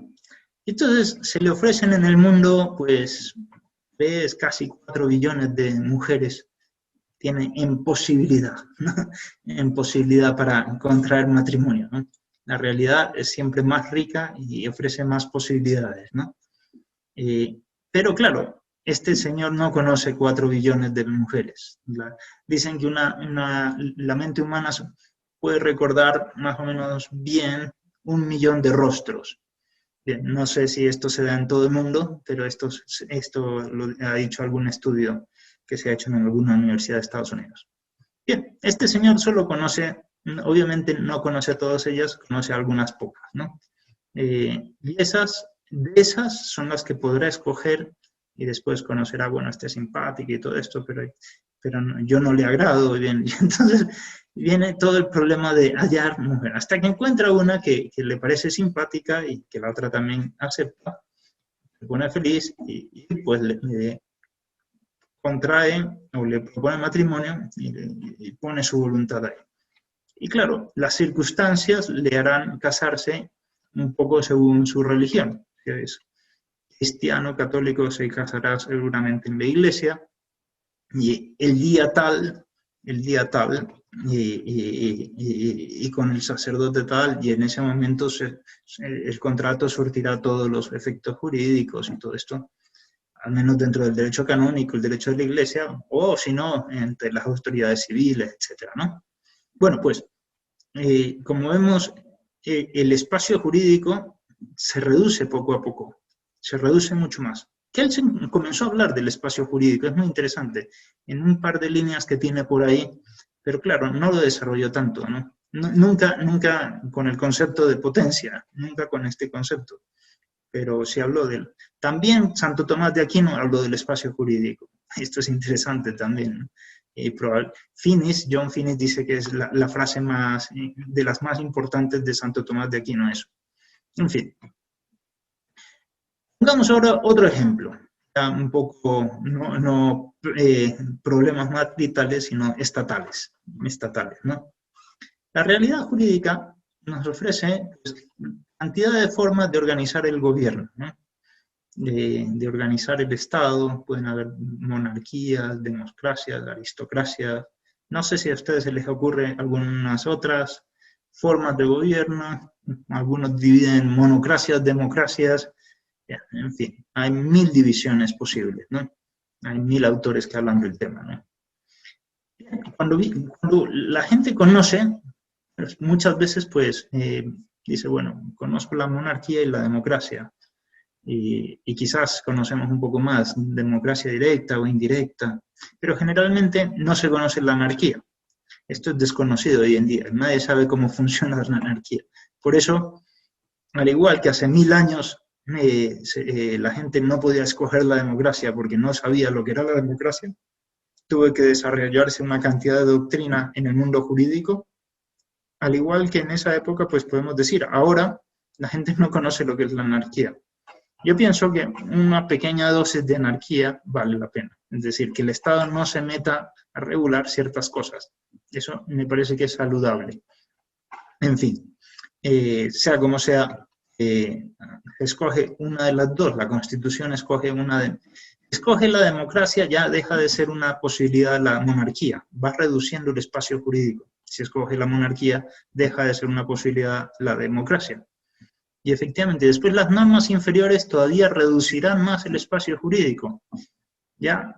[SPEAKER 3] Entonces se le ofrecen en el mundo, pues, casi 4 billones de mujeres tienen en posibilidad, ¿no? En posibilidad para contraer matrimonio, ¿no? La realidad es siempre más rica y ofrece más posibilidades, ¿no? Pero claro, este señor no conoce 4 billones de mujeres. Dicen que la mente humana puede recordar más o menos bien 1 millón de rostros. Bien, no sé si esto se da en todo el mundo, pero esto lo ha dicho algún estudio que se ha hecho en alguna universidad de Estados Unidos. Bien, este señor solo conoce, obviamente no conoce a todas ellas, conoce a algunas pocas, ¿no? Y de esas son las que podrá escoger y después conocerá, bueno, esta es simpática y todo esto, pero yo no le agrado, bien. Y entonces viene todo el problema de hallar mujer, hasta que encuentra una que le parece simpática y que la otra también acepta, se pone feliz y pues le contrae o le propone matrimonio y pone su voluntad ahí. Y claro, las circunstancias le harán casarse un poco según su religión, que es cristiano, católico, se casará seguramente en la iglesia, y el día tal, y con el sacerdote tal, y en ese momento el contrato surtirá todos los efectos jurídicos y todo esto, al menos dentro del derecho canónico, el derecho de la iglesia, o si no, entre las autoridades civiles, etcétera, ¿no? Bueno, pues, como vemos, el espacio jurídico se reduce poco a poco, se reduce mucho más. Kelsen comenzó a hablar del espacio jurídico, es muy interesante, en un par de líneas que tiene por ahí, pero claro, no lo desarrolló tanto, ¿no? Nunca con el concepto de potencia, nunca con este concepto, pero sí habló de él. También Santo Tomás de Aquino habló del espacio jurídico, esto es interesante también, ¿no? John Finnis dice que es la frase de las más importantes de Santo Tomás de Aquino, eso. En fin. Pongamos ahora otro ejemplo, un poco, no problemas maritales, sino estatales, ¿no? La realidad jurídica nos ofrece, pues, cantidad de formas de organizar el gobierno, ¿no? De organizar el Estado. Pueden haber monarquías, democracias, aristocracias. No sé si a ustedes se les ocurre algunas otras formas de gobierno. Algunos dividen en monocracias, democracias. En fin, hay 1000 divisiones posibles, ¿no? Hay 1000 autores que hablan del tema, ¿no? Cuando la gente conoce, pues, muchas veces, pues, dice, bueno, conozco la monarquía y la democracia. Y quizás conocemos un poco más democracia directa o indirecta, pero generalmente no se conoce la anarquía. Esto es desconocido hoy en día, nadie sabe cómo funciona la anarquía. Por eso, al igual que hace 1000 años la gente no podía escoger la democracia porque no sabía lo que era la democracia, tuvo que desarrollarse una cantidad de doctrina en el mundo jurídico, al igual que en esa época, pues podemos decir, ahora la gente no conoce lo que es la anarquía. Yo pienso que una pequeña dosis de anarquía vale la pena. Es decir, que el Estado no se meta a regular ciertas cosas. Eso me parece que es saludable. En fin, sea como sea, escoge una de las dos. La Constitución escoge escoge la democracia, ya deja de ser una posibilidad la monarquía. Va reduciendo el espacio jurídico. Si escoge la monarquía, deja de ser una posibilidad la democracia. Y efectivamente, después las normas inferiores todavía reducirán más el espacio jurídico. Ya,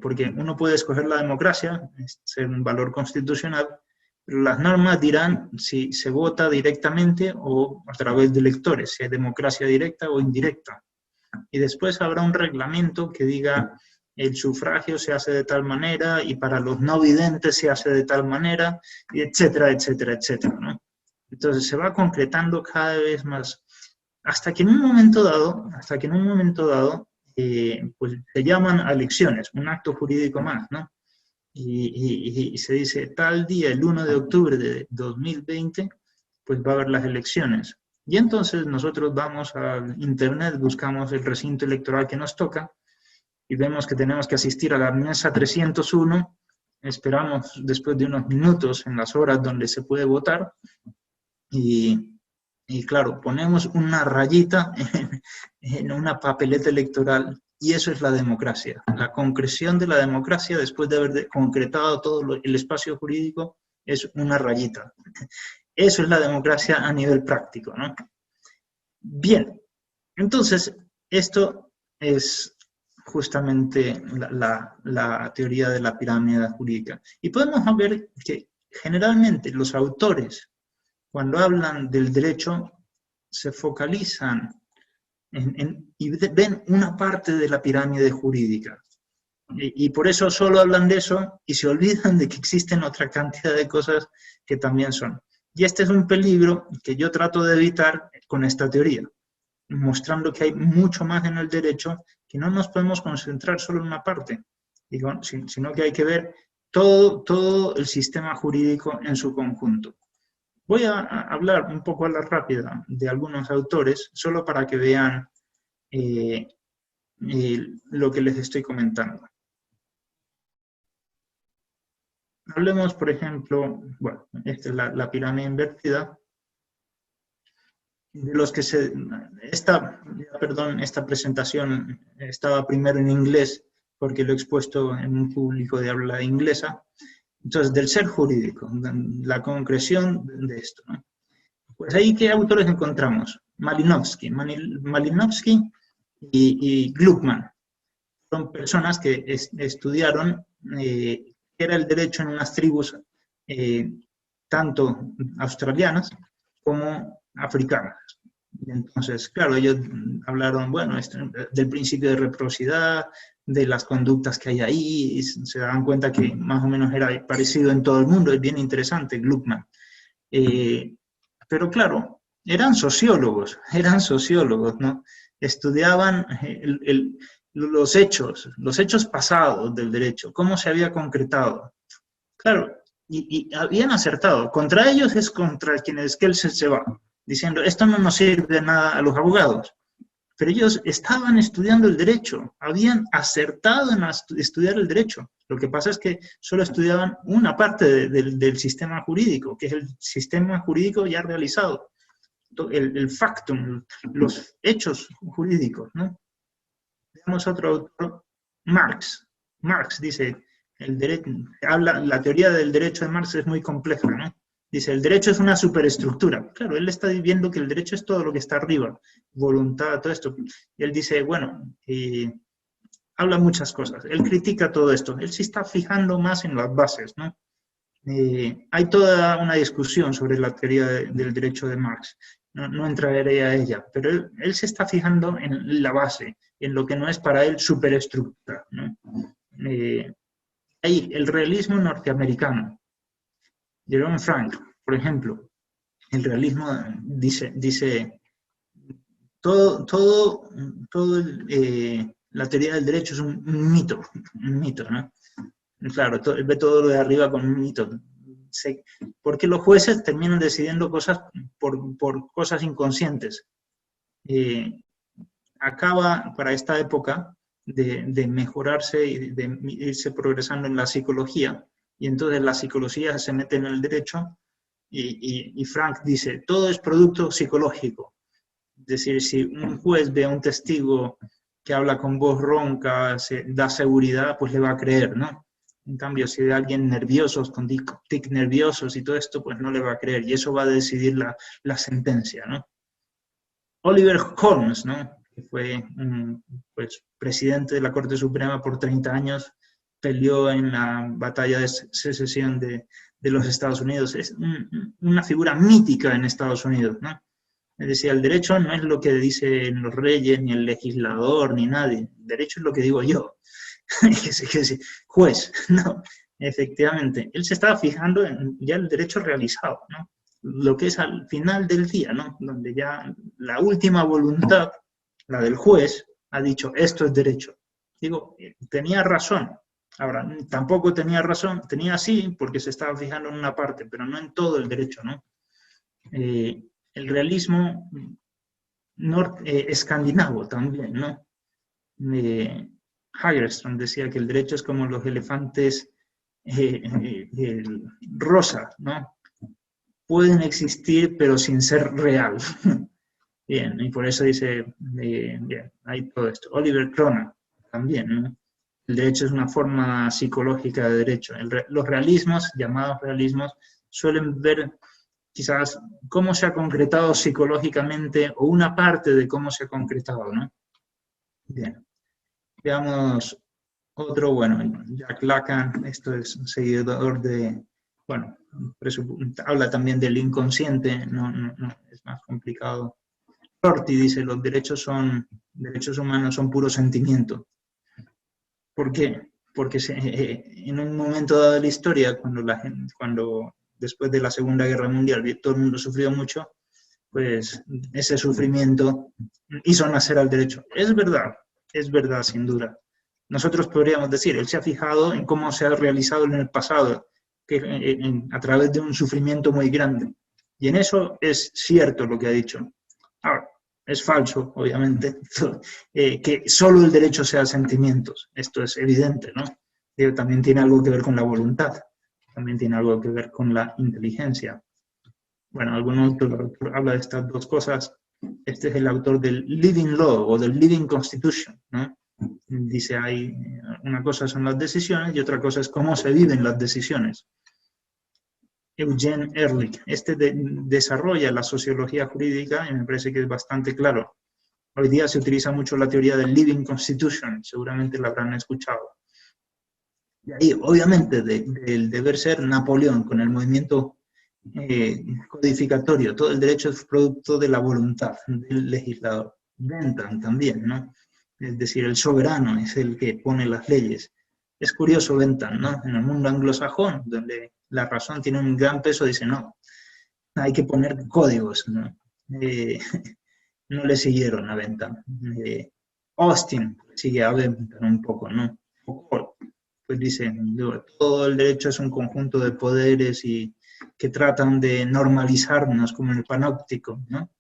[SPEAKER 3] porque uno puede escoger la democracia, ser un valor constitucional, pero las normas dirán si se vota directamente o a través de electores, si hay democracia directa o indirecta. Y después habrá un reglamento que diga el sufragio se hace de tal manera y para los no videntes se hace de tal manera, y etcétera, etcétera, etcétera, ¿no? Entonces se va concretando cada vez más, hasta que en un momento dado, pues se llaman a elecciones, un acto jurídico más, ¿no? Y se dice, tal día, el 1 de octubre de 2020, pues va a haber las elecciones. Y entonces nosotros vamos a internet, buscamos el recinto electoral que nos toca, y vemos que tenemos que asistir a la mesa 301, esperamos después de unos minutos en las horas donde se puede votar, y claro, ponemos una rayita en una papeleta electoral, y eso es la democracia. La concreción de la democracia, después de haber concretado todo el espacio jurídico, es una rayita. Eso es la democracia a nivel práctico, ¿no? Bien, entonces, esto es justamente la teoría de la pirámide jurídica. Y podemos ver que generalmente los autores, cuando hablan del derecho, se focalizan y ven una parte de la pirámide jurídica. Y por eso solo hablan de eso y se olvidan de que existen otra cantidad de cosas que también son. Y este es un peligro que yo trato de evitar con esta teoría, mostrando que hay mucho más en el derecho, que no nos podemos concentrar solo en una parte, sino que hay que ver todo el sistema jurídico en su conjunto. Voy a hablar un poco a la rápida de algunos autores, solo para que vean lo que les estoy comentando. Hablemos, por ejemplo, bueno, esta es la pirámide invertida, de los que esta presentación estaba primero en inglés, porque lo he expuesto en un público de habla inglesa. Entonces, del ser jurídico, la concreción de esto, ¿no? Pues ahí, ¿qué autores encontramos? Malinowski y Gluckman. Son personas que estudiaron qué era el derecho en unas tribus tanto australianas como africanas. Y entonces, claro, ellos hablaron, bueno, del principio de reciprocidad, de las conductas que hay ahí, y se dan cuenta que más o menos era parecido en todo el mundo, es bien interesante, Gluckman. Pero claro, eran sociólogos, ¿no? Estudiaban los hechos pasados del derecho, cómo se había concretado. Claro, y habían acertado. Contra ellos es contra quienes que él se va, diciendo, esto no nos sirve de nada a los abogados. Pero ellos estaban estudiando el derecho, habían acertado en estudiar el derecho. Lo que pasa es que solo estudiaban una parte del sistema jurídico, que es el sistema jurídico ya realizado, el factum, los hechos jurídicos, ¿no? Veamos otro autor, Marx. Marx dice, la teoría del derecho de Marx es muy compleja, ¿no? Dice, el derecho es una superestructura. Claro, él está viendo que el derecho es todo lo que está arriba, voluntad, todo esto. Y él dice, bueno, habla muchas cosas. Él critica todo esto. Él se está fijando más en las bases, ¿no? Hay toda una discusión sobre la teoría del derecho de Marx. No entraré a ella, pero él se está fijando en la base, en lo que no es para él superestructura, ¿no? Hay el realismo norteamericano. Jerome Frank, por ejemplo, el realismo dice la teoría del derecho es un mito, ¿no? Claro, ve todo lo de arriba con un mito. Porque los jueces terminan decidiendo cosas por cosas inconscientes. Acaba para esta época de mejorarse y de irse progresando en la psicología, y entonces la psicología se mete en el derecho, y Frank dice, todo es producto psicológico. Es decir, si un juez ve a un testigo que habla con voz ronca, da seguridad, pues le va a creer, ¿no? En cambio, si ve a alguien nervioso, con tic nerviosos y todo esto, pues no le va a creer, y eso va a decidir la sentencia, ¿no? Oliver Holmes, ¿no? Que fue pues, presidente de la Corte Suprema por 30 años, peleó en la batalla de secesión de los Estados Unidos. Es una figura mítica en Estados Unidos, ¿no? Es decir, el derecho no es lo que dicen los reyes, ni el legislador, ni nadie. El derecho es lo que digo yo. Juez, no, efectivamente. Él se estaba fijando en ya el derecho realizado, ¿no? Lo que es al final del día, ¿no? Donde ya la última voluntad, la del juez, ha dicho, esto es derecho. Digo, tenía razón. Ahora, tampoco tenía razón, tenía sí, porque se estaba fijando en una parte, pero no en todo el derecho, ¿no? El realismo escandinavo también, ¿no? Hagerström decía que el derecho es como los elefantes rosa, ¿no? Pueden existir, pero sin ser real. Bien, y por eso dice, bien, hay todo esto. Oliver Crona también, ¿no? El derecho es una forma psicológica de derecho. Los realismos, llamados realismos, suelen ver quizás cómo se ha concretado psicológicamente o una parte de cómo se ha concretado, ¿no? Bien. Veamos otro, bueno, Jack Lacan, esto es un seguidor de, bueno, habla también del inconsciente, no, es más complicado. Rorty dice, los derechos humanos son puro sentimiento. ¿Por qué? Porque en un momento dado de la historia, cuando después de la Segunda Guerra Mundial todo el mundo sufrió mucho, pues ese sufrimiento hizo nacer al derecho. Es verdad, sin duda. Nosotros podríamos decir, él se ha fijado en cómo se ha realizado en el pasado, a través de un sufrimiento muy grande. Y en eso es cierto lo que ha dicho. Ahora, es falso, obviamente, que solo el derecho sea sentimientos. Esto es evidente, ¿no? Pero también tiene algo que ver con la voluntad, también tiene algo que ver con la inteligencia. Bueno, algún autor habla de estas dos cosas. Este es el autor del Living Law o del Living Constitution, ¿no? Dice, hay una cosa son las decisiones y otra cosa es cómo se viven las decisiones. Eugene Ehrlich, desarrolla la sociología jurídica y me parece que es bastante claro. Hoy día se utiliza mucho la teoría del Living Constitution, seguramente la habrán escuchado. Y ahí, obviamente, del deber ser Napoleón con el movimiento codificatorio, todo el derecho es producto de la voluntad del legislador. Bentham también, ¿no? Es decir, el soberano es el que pone las leyes. Es curioso Bentham, ¿no? En el mundo anglosajón, donde la razón tiene un gran peso, dice, no, hay que poner códigos, ¿no? No le siguieron a Bentham. Austin sigue a Bentham un poco, ¿no? Pues dice, todo el derecho es un conjunto de poderes y que tratan de normalizarnos como en el panóptico, ¿no?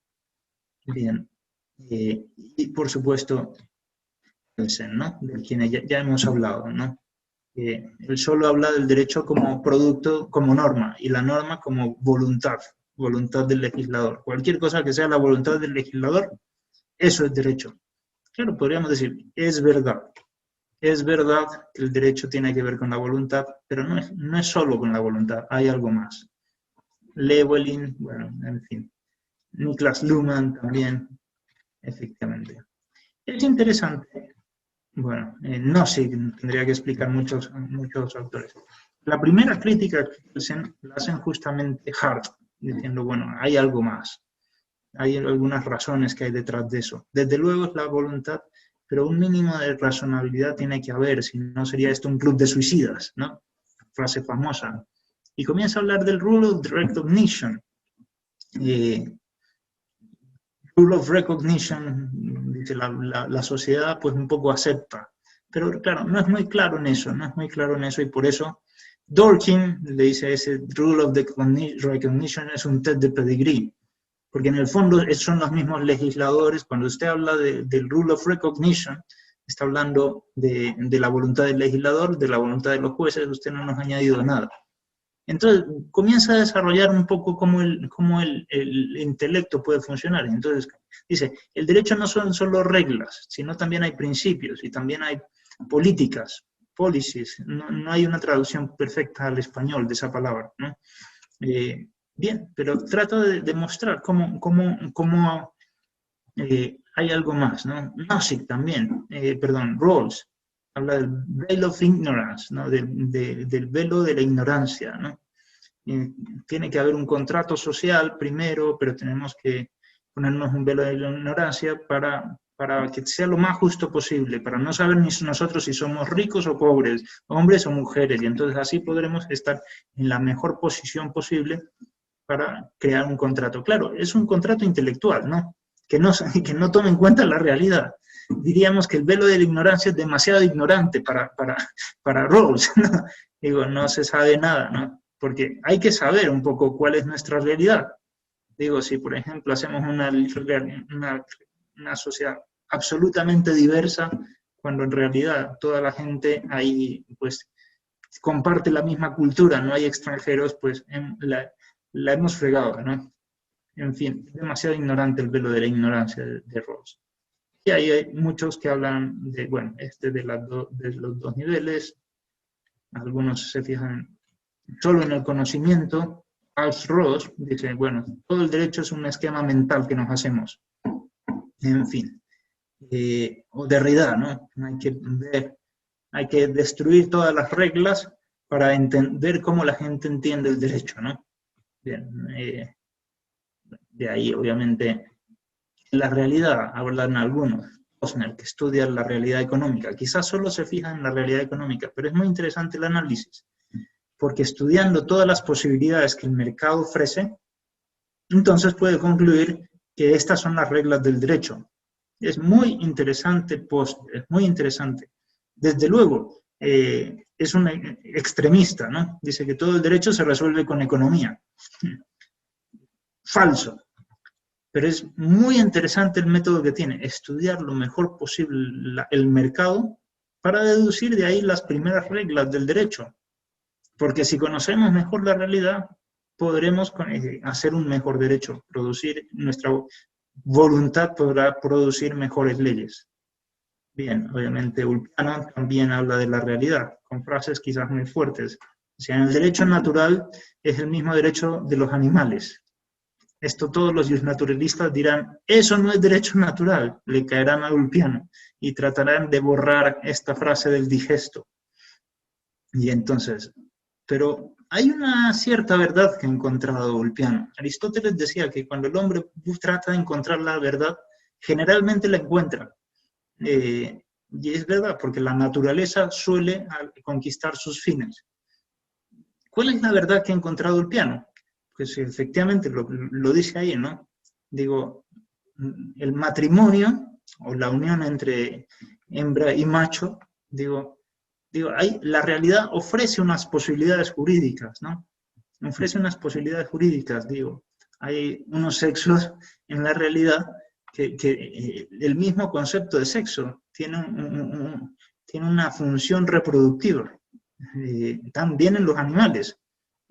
[SPEAKER 3] Bien. Y por supuesto, ¿no? De quienes ya hemos hablado, ¿no? Él solo habla del derecho como producto, como norma, y la norma como voluntad del legislador. Cualquier cosa que sea la voluntad del legislador, eso es derecho. Claro, podríamos decir, es verdad que el derecho tiene que ver con la voluntad, pero no es solo con la voluntad, hay algo más. Llewellyn, bueno, en fin. Niklas Luhmann también, efectivamente. Es interesante. Bueno, no sé, tendría que explicar muchos autores. La primera crítica que la hacen justamente Hart, diciendo, bueno, hay algo más. Hay algunas razones que hay detrás de eso. Desde luego es la voluntad, pero un mínimo de razonabilidad tiene que haber, si no sería esto un club de suicidas, ¿no? Frase famosa. Y comienza a hablar del rule of recognition. Rule of recognition, dice la sociedad, pues un poco acepta. Pero claro, no es muy claro en eso, y por eso Dworkin le dice a ese rule of recognition es un test de pedigrí, porque en el fondo son los mismos legisladores. Cuando usted habla del rule of recognition, está hablando de la voluntad del legislador, de la voluntad de los jueces, usted no nos ha añadido nada. Entonces, comienza a desarrollar un poco cómo el intelecto puede funcionar. Entonces, dice, el derecho no son solo reglas, sino también hay principios y también hay políticas, policies. No hay una traducción perfecta al español de esa palabra, ¿no? Bien, pero trato de demostrar cómo hay algo más, ¿no? Nozick también, Rawls, habla del veil of ignorance, ¿no? del velo de la ignorancia, ¿no? Tiene que haber un contrato social primero, pero tenemos que ponernos un velo de la ignorancia para que sea lo más justo posible, para no saber ni nosotros si somos ricos o pobres, hombres o mujeres, y entonces así podremos estar en la mejor posición posible para crear un contrato. Claro, es un contrato intelectual, ¿no? Que no tome en cuenta la realidad. Diríamos que el velo de la ignorancia es demasiado ignorante para Rawls, ¿no? Digo, no se sabe nada, ¿no? Porque hay que saber un poco cuál es nuestra realidad. Digo, si por ejemplo hacemos una sociedad absolutamente diversa, cuando en realidad toda la gente ahí pues comparte la misma cultura, no hay extranjeros, pues la hemos fregado, ¿no? En fin, es demasiado ignorante el velo de la ignorancia de Rawls. Y ahí hay muchos que hablan de, bueno, de los dos niveles, algunos se fijan solo en el conocimiento. Rawls dice, bueno, todo el derecho es un esquema mental que nos hacemos. En fin. O Derrida, ¿no? Hay que destruir todas las reglas para entender cómo la gente entiende el derecho, ¿no? Bien, de ahí, obviamente, la realidad, hablan algunos, Posner, que estudian la realidad económica, quizás solo se fijan en la realidad económica, pero es muy interesante el análisis, porque estudiando todas las posibilidades que el mercado ofrece, entonces puede concluir que estas son las reglas del derecho. Es muy interesante, Posner, es muy interesante. Desde luego, es un extremista, ¿no? Dice que todo el derecho se resuelve con economía. Falso. Pero es muy interesante el método que tiene, estudiar lo mejor posible el mercado para deducir de ahí las primeras reglas del derecho. Porque si conocemos mejor la realidad, podremos hacer un mejor derecho, nuestra voluntad podrá producir mejores leyes. Bien, obviamente Ulpiano también habla de la realidad, con frases quizás muy fuertes. O sea, en el derecho natural es el mismo derecho de los animales. Esto todos los naturalistas dirán, eso no es derecho natural, le caerán a Ulpiano y tratarán de borrar esta frase del digesto. Y entonces, pero hay una cierta verdad que ha encontrado Ulpiano. Aristóteles decía que cuando el hombre trata de encontrar la verdad, generalmente la encuentra. Y es verdad, porque la naturaleza suele conquistar sus fines. ¿Cuál es la verdad que ha encontrado Ulpiano? Pues efectivamente lo dice ahí, ¿no? Digo, el matrimonio o la unión entre hembra y macho, ahí la realidad ofrece unas posibilidades jurídicas, ¿no? Ofrece unas posibilidades jurídicas, hay unos sexos en la realidad que el mismo concepto de sexo tiene una función reproductiva, también en los animales.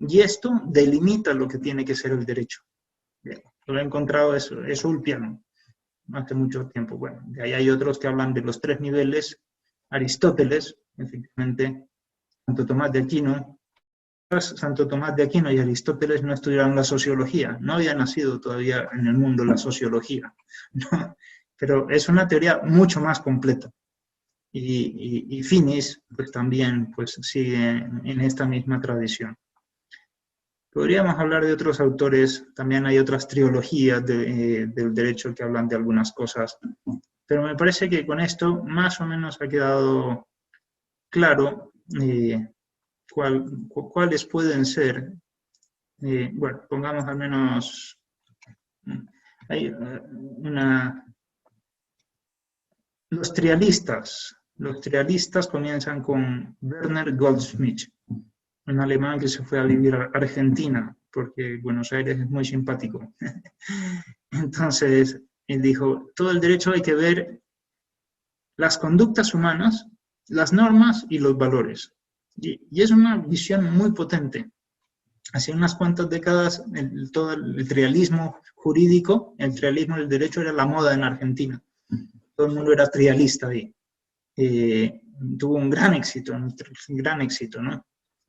[SPEAKER 3] Y esto delimita lo que tiene que ser el derecho. Lo he encontrado eso Ulpiano, hace mucho tiempo. Bueno, de ahí hay otros que hablan de los 3 niveles. Aristóteles, efectivamente, Santo Tomás de Aquino y Aristóteles no estudiaron la sociología, no había nacido todavía en el mundo la sociología, ¿no? Pero es una teoría mucho más completa. Y Finis, pues también pues, sigue en esta misma tradición. Podríamos hablar de otros autores, también hay otras trilogías del derecho que hablan de algunas cosas, pero me parece que con esto más o menos ha quedado claro cuáles pueden ser. Bueno, pongamos al menos, hay los trialistas comienzan con Werner Goldschmidt, un alemán que se fue a vivir a Argentina, porque Buenos Aires es muy simpático. Entonces, él dijo, todo el derecho hay que ver las conductas humanas, las normas y los valores. Y es una visión muy potente. Hace unas cuantas décadas, todo el trialismo jurídico, el trialismo del derecho era la moda en Argentina. Todo el mundo era trialista ahí. Tuvo un gran éxito, ¿no?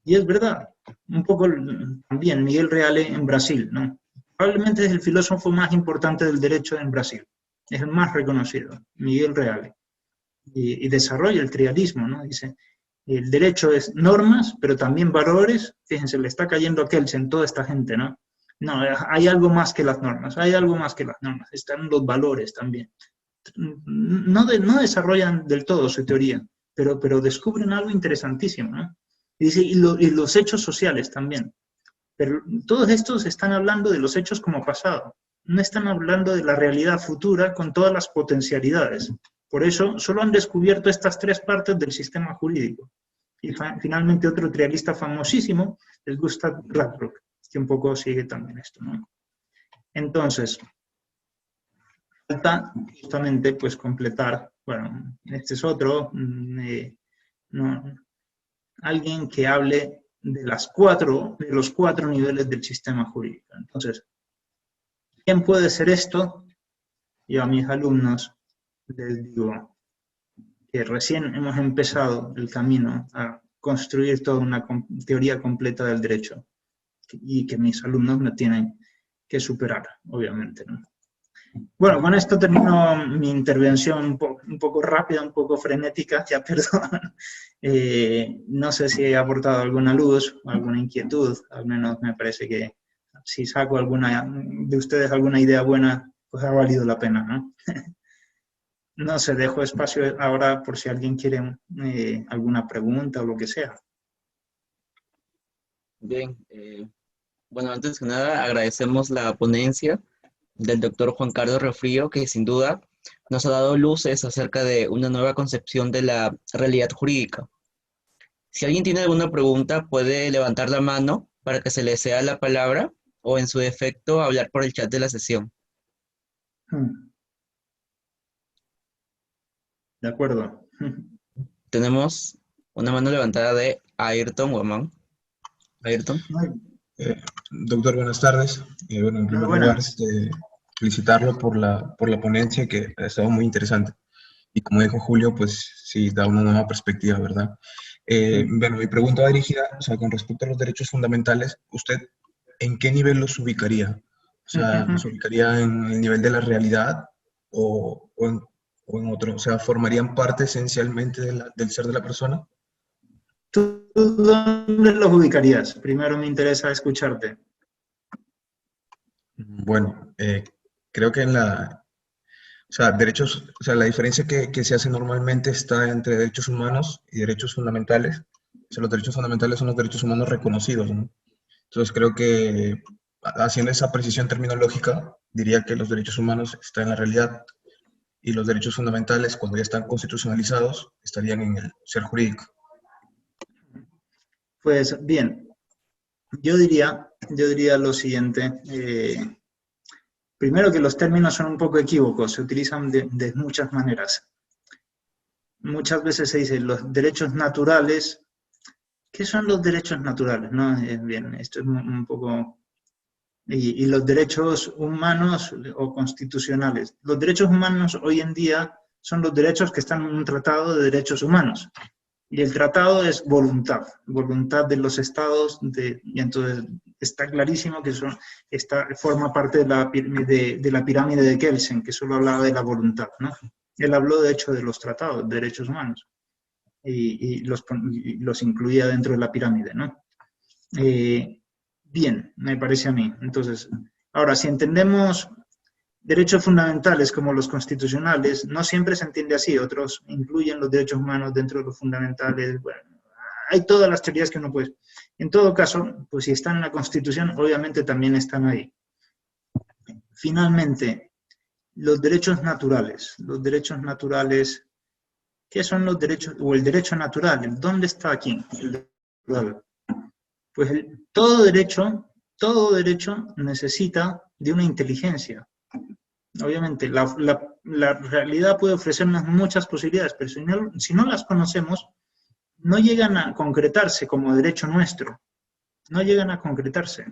[SPEAKER 3] Y es verdad, un poco también Miguel Reale en Brasil, ¿no? Probablemente es el filósofo más importante del derecho en Brasil, es el más reconocido, Miguel Reale. Y desarrolla el trialismo, ¿no? Dice, el derecho es normas, pero también valores. Fíjense, le está cayendo a Kelsen toda esta gente, ¿no? No, hay algo más que las normas, hay algo más que las normas, están los valores también. No desarrollan del todo su teoría, pero descubren algo interesantísimo, ¿no? Y los hechos sociales también. Pero todos estos están hablando de los hechos como pasado, no están hablando de la realidad futura con todas las potencialidades. Por eso solo han descubierto estas tres partes del sistema jurídico. Y finalmente otro trialista famosísimo es Gustav Radbruch, que un poco sigue también esto, ¿no? Entonces, falta justamente pues completar, bueno, este es otro, no, alguien que hable de los cuatro niveles del sistema jurídico. Entonces, ¿quién puede ser esto? Yo a mis alumnos les digo que recién hemos empezado el camino a construir toda una teoría completa del derecho y que mis alumnos me tienen que superar, obviamente, ¿no? Bueno, con esto termino mi intervención un poco rápida, un poco frenética, ya perdón. No sé si he aportado alguna luz, alguna inquietud, al menos me parece que si saco alguna de ustedes alguna idea buena, pues ha valido la pena, ¿no? No sé, dejo espacio ahora por si alguien quiere alguna pregunta o lo que sea.
[SPEAKER 1] Bien, bueno, antes que nada agradecemos la ponencia del doctor Juan Carlos Riofrío, que sin duda nos ha dado luces acerca de una nueva concepción de la realidad jurídica. Si alguien tiene alguna pregunta, puede levantar la mano para que se le sea la palabra o en su defecto hablar por el chat de la sesión.
[SPEAKER 3] De acuerdo.
[SPEAKER 1] Tenemos una mano levantada de Ayrton Guamán. Ayrton.
[SPEAKER 4] Doctor, buenas tardes. Bueno, en primer lugar, felicitarlo por la ponencia, que ha estado muy interesante. Y como dijo Julio, pues sí, da una nueva perspectiva, ¿verdad? Bueno, mi pregunta va dirigida, o sea, con respecto a los derechos fundamentales, ¿usted en qué nivel los ubicaría? O sea, ¿los ubicaría en el nivel de la realidad o en otro? O sea, ¿formarían parte esencialmente del ser de la persona?
[SPEAKER 3] ¿Tú dónde los ubicarías? Primero me interesa escucharte.
[SPEAKER 4] Bueno, creo que o sea, la diferencia que se hace normalmente está entre derechos humanos y derechos fundamentales. O sea, los derechos fundamentales son los derechos humanos reconocidos, ¿no? Entonces creo que haciendo esa precisión terminológica, diría que los derechos humanos están en la realidad y los derechos fundamentales, cuando ya están constitucionalizados, estarían en el ser jurídico.
[SPEAKER 3] Pues bien, yo diría lo siguiente. Primero que los términos son un poco equívocos, se utilizan de muchas maneras. Muchas veces se dice los derechos naturales. ¿Qué son los derechos naturales? ¿No? Bien, esto es un poco... Y los derechos humanos o constitucionales. Los derechos humanos hoy en día son los derechos que están en un tratado de derechos humanos. Y el tratado es voluntad de los estados, y entonces está clarísimo que forma parte de la pirámide de Kelsen, que solo hablaba de la voluntad, ¿no? Él habló, de hecho, de los tratados de derechos humanos y los incluía dentro de la pirámide, ¿no? Bien, me parece a mí. Entonces, ahora, si entendemos derechos fundamentales como los constitucionales, no siempre se entiende así, otros incluyen los derechos humanos dentro de los fundamentales, bueno, hay todas las teorías que uno puede. En todo caso, pues si están en la Constitución, obviamente también están ahí. Finalmente, los derechos naturales, ¿qué son los derechos, o el derecho natural? ¿Dónde está aquí? Pues todo derecho necesita de una inteligencia. Obviamente, la realidad puede ofrecernos muchas posibilidades, pero si no las conocemos, no llegan a concretarse como derecho nuestro. No llegan a concretarse.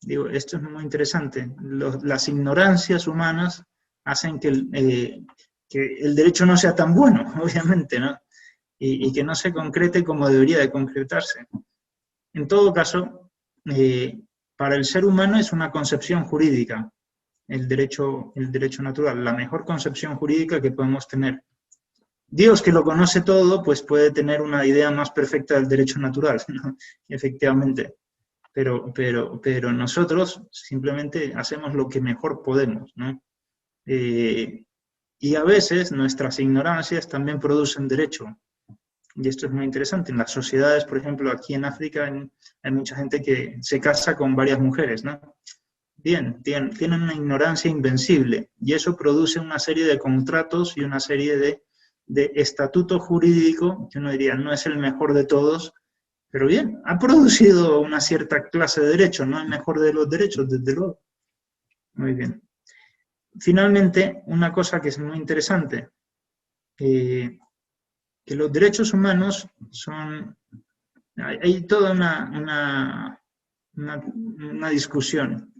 [SPEAKER 3] Digo, esto es muy interesante. Las ignorancias humanas hacen que el derecho no sea tan bueno, obviamente, ¿no? Y que no se concrete como debería de concretarse. En todo caso, para el ser humano es una concepción jurídica. El derecho natural, la mejor concepción jurídica que podemos tener. Dios, que lo conoce todo, pues puede tener una idea más perfecta del derecho natural, ¿no? Efectivamente. pero nosotros simplemente hacemos lo que mejor podemos, ¿no? Y a veces nuestras ignorancias también producen derecho. Y esto es muy interesante. En las sociedades, por ejemplo, aquí en África hay mucha gente que se casa con varias mujeres, ¿no? Bien, tienen una ignorancia invencible y eso produce una serie de contratos y una serie de estatuto jurídico que uno diría no es el mejor de todos, pero bien, ha producido una cierta clase de derecho, no el mejor de los derechos, desde luego. Muy bien. Finalmente, una cosa que es muy interesante, que los derechos humanos son... Hay toda una discusión.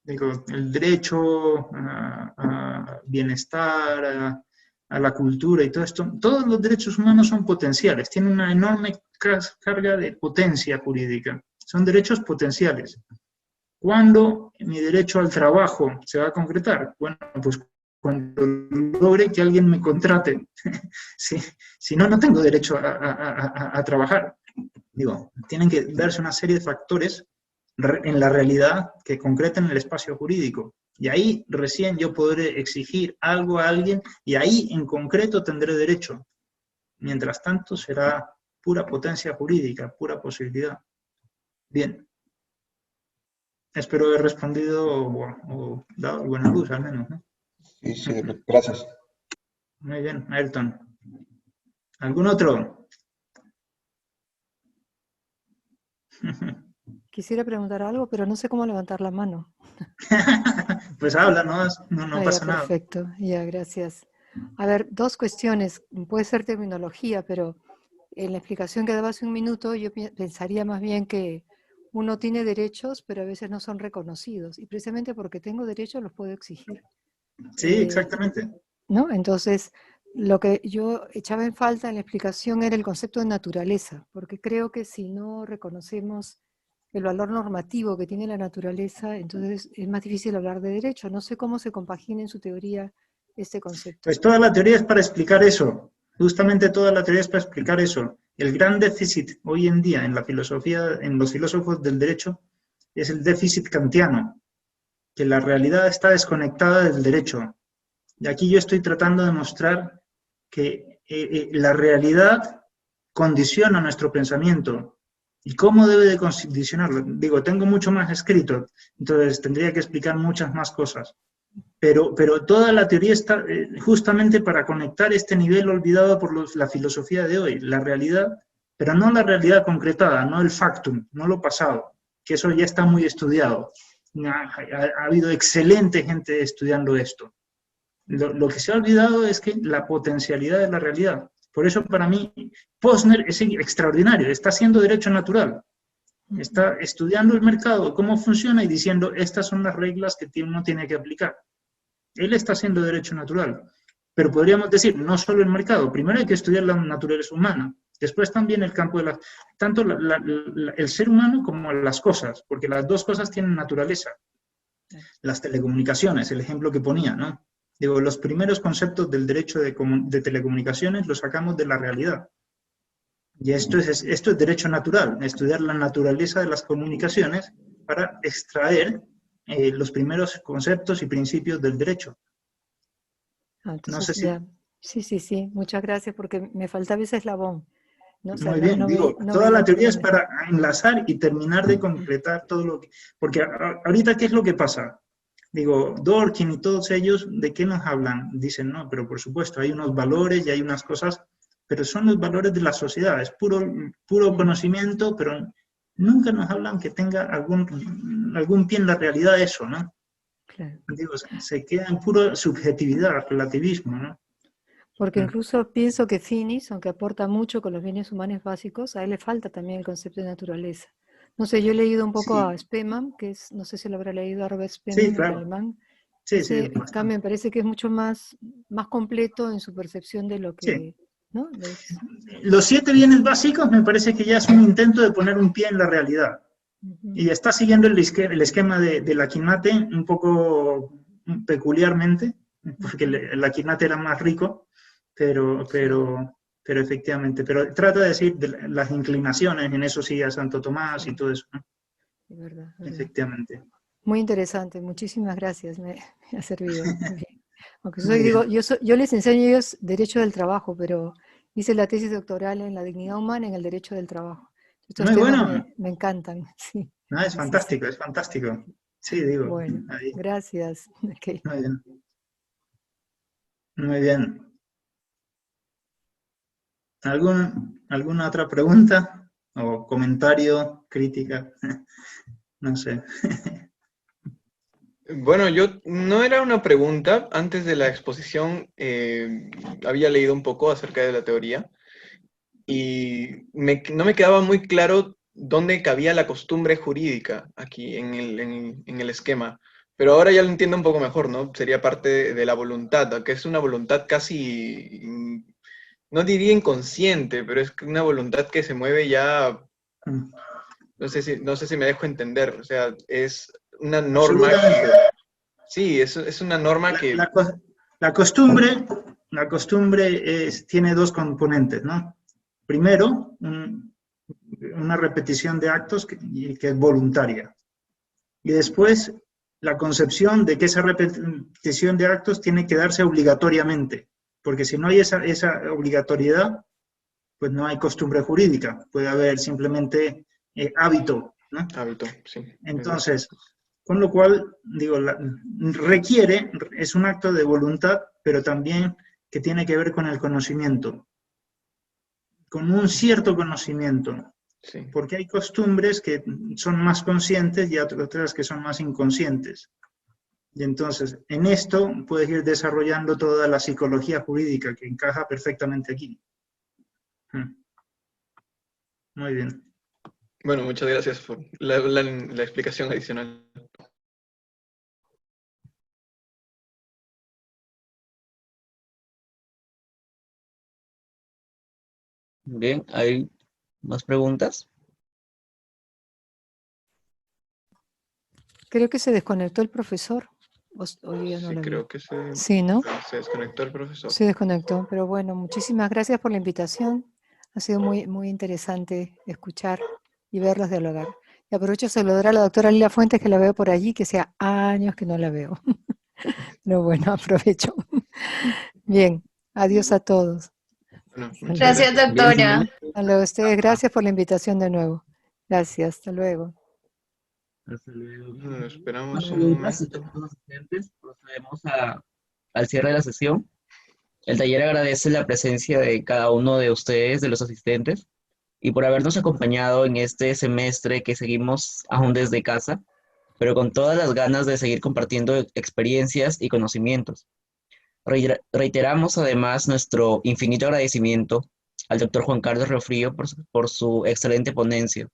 [SPEAKER 3] Digo, el derecho a bienestar, a la cultura y todo esto, todos los derechos humanos son potenciales, tienen una enorme carga de potencia jurídica, son derechos potenciales. ¿Cuándo mi derecho al trabajo se va a concretar? Bueno, pues cuando logre que alguien me contrate. Si no, no tengo derecho a trabajar. Digo, tienen que darse una serie de factores en la realidad que concreten el espacio jurídico. Y ahí recién yo podré exigir algo a alguien y ahí en concreto tendré derecho. Mientras tanto será pura potencia jurídica, pura posibilidad. Bien. Espero haber respondido o dado alguna luz al menos, ¿no?
[SPEAKER 4] Sí, sí, gracias.
[SPEAKER 3] Muy bien, Ayrton. ¿Algún otro?
[SPEAKER 5] Quisiera preguntar algo, pero no sé cómo levantar la mano.
[SPEAKER 3] Pues habla, no pasa nada.
[SPEAKER 5] Perfecto, ya, gracias. A ver, dos cuestiones. Puede ser terminología, pero en la explicación que daba hace un minuto, yo pensaría más bien que uno tiene derechos, pero a veces no son reconocidos. Y precisamente porque tengo derechos los puedo exigir.
[SPEAKER 3] Sí, exactamente.
[SPEAKER 5] ¿No? Entonces, lo que yo echaba en falta en la explicación era el concepto de naturaleza, porque creo que si no reconocemos el valor normativo que tiene la naturaleza, entonces es más difícil hablar de derecho. No sé cómo se compagina en su teoría este concepto.
[SPEAKER 3] Pues toda la teoría es para explicar eso. Justamente toda la teoría es para explicar eso. El gran déficit hoy en día en la filosofía, en los filósofos del derecho, es el déficit kantiano, que la realidad está desconectada del derecho. Y aquí yo estoy tratando de mostrar que la realidad condiciona nuestro pensamiento. ¿Y cómo debe de condicionarlo? Digo, tengo mucho más escrito, entonces tendría que explicar muchas más cosas. Pero toda la teoría está justamente para conectar este nivel olvidado por la filosofía de hoy, la realidad, pero no la realidad concretada, no el factum, no lo pasado, que eso ya está muy estudiado. Ha habido excelente gente estudiando esto. Lo que se ha olvidado es que la potencialidad de la realidad. Por eso para mí Posner es extraordinario, está haciendo derecho natural. Está estudiando el mercado, cómo funciona y diciendo estas son las reglas que uno tiene que aplicar. Él está haciendo derecho natural. Pero podríamos decir, no solo el mercado, primero hay que estudiar la naturaleza humana, después también el campo de tanto el ser humano como las cosas, porque las dos cosas tienen naturaleza. Las telecomunicaciones, el ejemplo que ponía, ¿no? Digo, los primeros conceptos del derecho de telecomunicaciones los sacamos de la realidad. Y esto es derecho natural, estudiar la naturaleza de las comunicaciones para extraer los primeros conceptos y principios del derecho.
[SPEAKER 5] Entonces,
[SPEAKER 3] no sé si...
[SPEAKER 5] Sí, muchas gracias porque me faltaba ese eslabón. ¿No? O sea,
[SPEAKER 3] Muy bien, toda la teoría es para enlazar y terminar de concretar todo lo que... Porque ahorita, ¿qué es lo que pasa? Digo, Dworkin y todos ellos, ¿de qué nos hablan? Dicen, no, pero por supuesto, hay unos valores y hay unas cosas, pero son los valores de la sociedad, es puro conocimiento, pero nunca nos hablan que tenga algún pie en la realidad eso, ¿no?
[SPEAKER 5] Claro.
[SPEAKER 3] Digo, se queda en pura subjetividad, relativismo, ¿no?
[SPEAKER 5] Porque incluso pienso que Finis, aunque aporta mucho con los bienes humanos básicos, a él le falta también el concepto de naturaleza. No sé, yo he leído un poco a Spemann, que es, no sé si lo habrá leído, Robert Spemann,
[SPEAKER 3] claro.
[SPEAKER 5] en alemán.
[SPEAKER 3] Sí,
[SPEAKER 5] en cambio, me parece que es mucho más completo en su percepción de lo que...
[SPEAKER 3] Sí.
[SPEAKER 5] ¿no?
[SPEAKER 3] Los 7 bienes básicos me parece que ya es un intento de poner un pie en la realidad. Y está siguiendo el esquema de la Quinate un poco peculiarmente, porque la Quinate era más rico, pero efectivamente, pero trata de decir de las inclinaciones, en eso sí a Santo Tomás y todo eso, ¿no?
[SPEAKER 5] es verdad, es verdad.
[SPEAKER 3] Efectivamente.
[SPEAKER 5] Muy interesante, muchísimas gracias, me ha servido. Muy bien. Aunque
[SPEAKER 3] Muy bien.
[SPEAKER 5] digo, yo les enseño a ellos Derecho del Trabajo, pero hice la tesis doctoral en la dignidad humana en el Derecho del Trabajo. Estos
[SPEAKER 3] Muy
[SPEAKER 5] temas
[SPEAKER 3] bueno.
[SPEAKER 5] me encantan, sí.
[SPEAKER 3] No, es
[SPEAKER 5] Sí, sí, sí.
[SPEAKER 3] fantástico, es fantástico. Sí, digo.
[SPEAKER 5] Bueno,
[SPEAKER 3] Ahí.
[SPEAKER 5] gracias. Ok.
[SPEAKER 3] Muy bien. Muy bien. ¿Alguna otra pregunta? ¿O comentario, crítica? No sé.
[SPEAKER 2] Bueno, yo no era una pregunta. Antes de la exposición había leído un poco acerca de la teoría y no me quedaba muy claro dónde cabía la costumbre jurídica aquí en el esquema. Pero ahora ya lo entiendo un poco mejor, ¿no? Sería parte de la voluntad, que es una voluntad casi, no diría inconsciente, pero es una voluntad que se mueve ya, no sé si me dejo entender. O sea, es una norma
[SPEAKER 3] Absolutamente.
[SPEAKER 2] sí, es una norma que...
[SPEAKER 3] La costumbre tiene dos componentes, ¿no? Primero, una repetición de actos que es voluntaria. Y después, la concepción de que esa repetición de actos tiene que darse obligatoriamente, porque si no hay esa obligatoriedad, pues no hay costumbre jurídica, puede haber simplemente hábito, ¿no?
[SPEAKER 2] Hábito, sí.
[SPEAKER 3] Entonces, con lo cual, digo, requiere, es un acto de voluntad, pero también que tiene que ver con el conocimiento, con un cierto conocimiento,
[SPEAKER 2] Sí.
[SPEAKER 3] porque hay costumbres que son más conscientes y otras que son más inconscientes. Y entonces, en esto puedes ir desarrollando toda la psicología jurídica que encaja perfectamente aquí. Muy bien.
[SPEAKER 2] Bueno, muchas gracias por la explicación adicional.
[SPEAKER 1] Bien, ¿hay más preguntas?
[SPEAKER 5] Creo que se desconectó el profesor. Hoy ya no
[SPEAKER 2] Sí,
[SPEAKER 5] lo
[SPEAKER 2] creo
[SPEAKER 5] veo.
[SPEAKER 2] que
[SPEAKER 5] Sí, ¿no?
[SPEAKER 2] se desconectó el profesor.
[SPEAKER 5] Se desconectó, pero bueno, muchísimas gracias por la invitación. Ha sido muy, muy interesante escuchar y verlos dialogar. Y aprovecho a saludar a la doctora Lila Fuentes, que la veo por allí, que sea años que no la veo. Pero bueno, aprovecho. Bien, adiós a todos.
[SPEAKER 2] Bueno,
[SPEAKER 5] Hasta
[SPEAKER 2] muchas
[SPEAKER 5] luego.
[SPEAKER 6] Gracias,
[SPEAKER 2] gracias.
[SPEAKER 1] Bien,
[SPEAKER 6] doctora.
[SPEAKER 1] señores.
[SPEAKER 5] A ustedes, gracias por la invitación de nuevo. Gracias, hasta luego.
[SPEAKER 1] Hasta luego.
[SPEAKER 2] Bueno,
[SPEAKER 1] Más
[SPEAKER 2] esperamos un
[SPEAKER 1] preguntas, si
[SPEAKER 2] momento.
[SPEAKER 1] tenemos asistentes, procedemos al cierre de la sesión. El taller agradece la presencia de cada uno de ustedes, de los asistentes, y por habernos acompañado en este semestre que seguimos aún desde casa, pero con todas las ganas de seguir compartiendo experiencias y conocimientos. Reiteramos además nuestro infinito agradecimiento al doctor Juan Carlos Riofrío por su excelente ponencia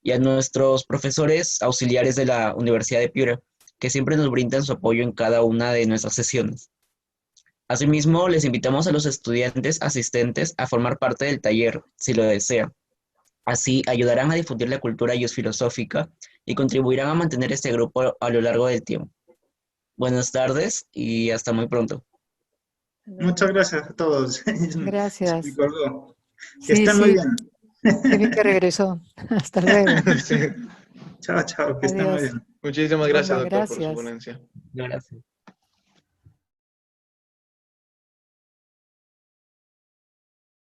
[SPEAKER 1] y a nuestros profesores auxiliares de la Universidad de Piura, que siempre nos brindan su apoyo en cada una de nuestras sesiones. Asimismo, les invitamos a los estudiantes asistentes a formar parte del taller, si lo desean. Así ayudarán a difundir la cultura filosófica y contribuirán a mantener este grupo a lo largo del tiempo. Buenas tardes y hasta muy pronto.
[SPEAKER 3] Muchas gracias a todos. Se me
[SPEAKER 5] Gracias.
[SPEAKER 3] colgó. Que
[SPEAKER 5] Sí,
[SPEAKER 3] estén muy
[SPEAKER 5] sí,
[SPEAKER 3] bien.
[SPEAKER 5] qué bien que regresó. Hasta luego.
[SPEAKER 2] Sí.
[SPEAKER 3] Chao, chao, que estén muy
[SPEAKER 5] Adiós.
[SPEAKER 3] bien.
[SPEAKER 2] Muchísimas gracias,
[SPEAKER 5] Hola,
[SPEAKER 2] doctor, por su
[SPEAKER 5] gracias.
[SPEAKER 2] ponencia.
[SPEAKER 1] Gracias.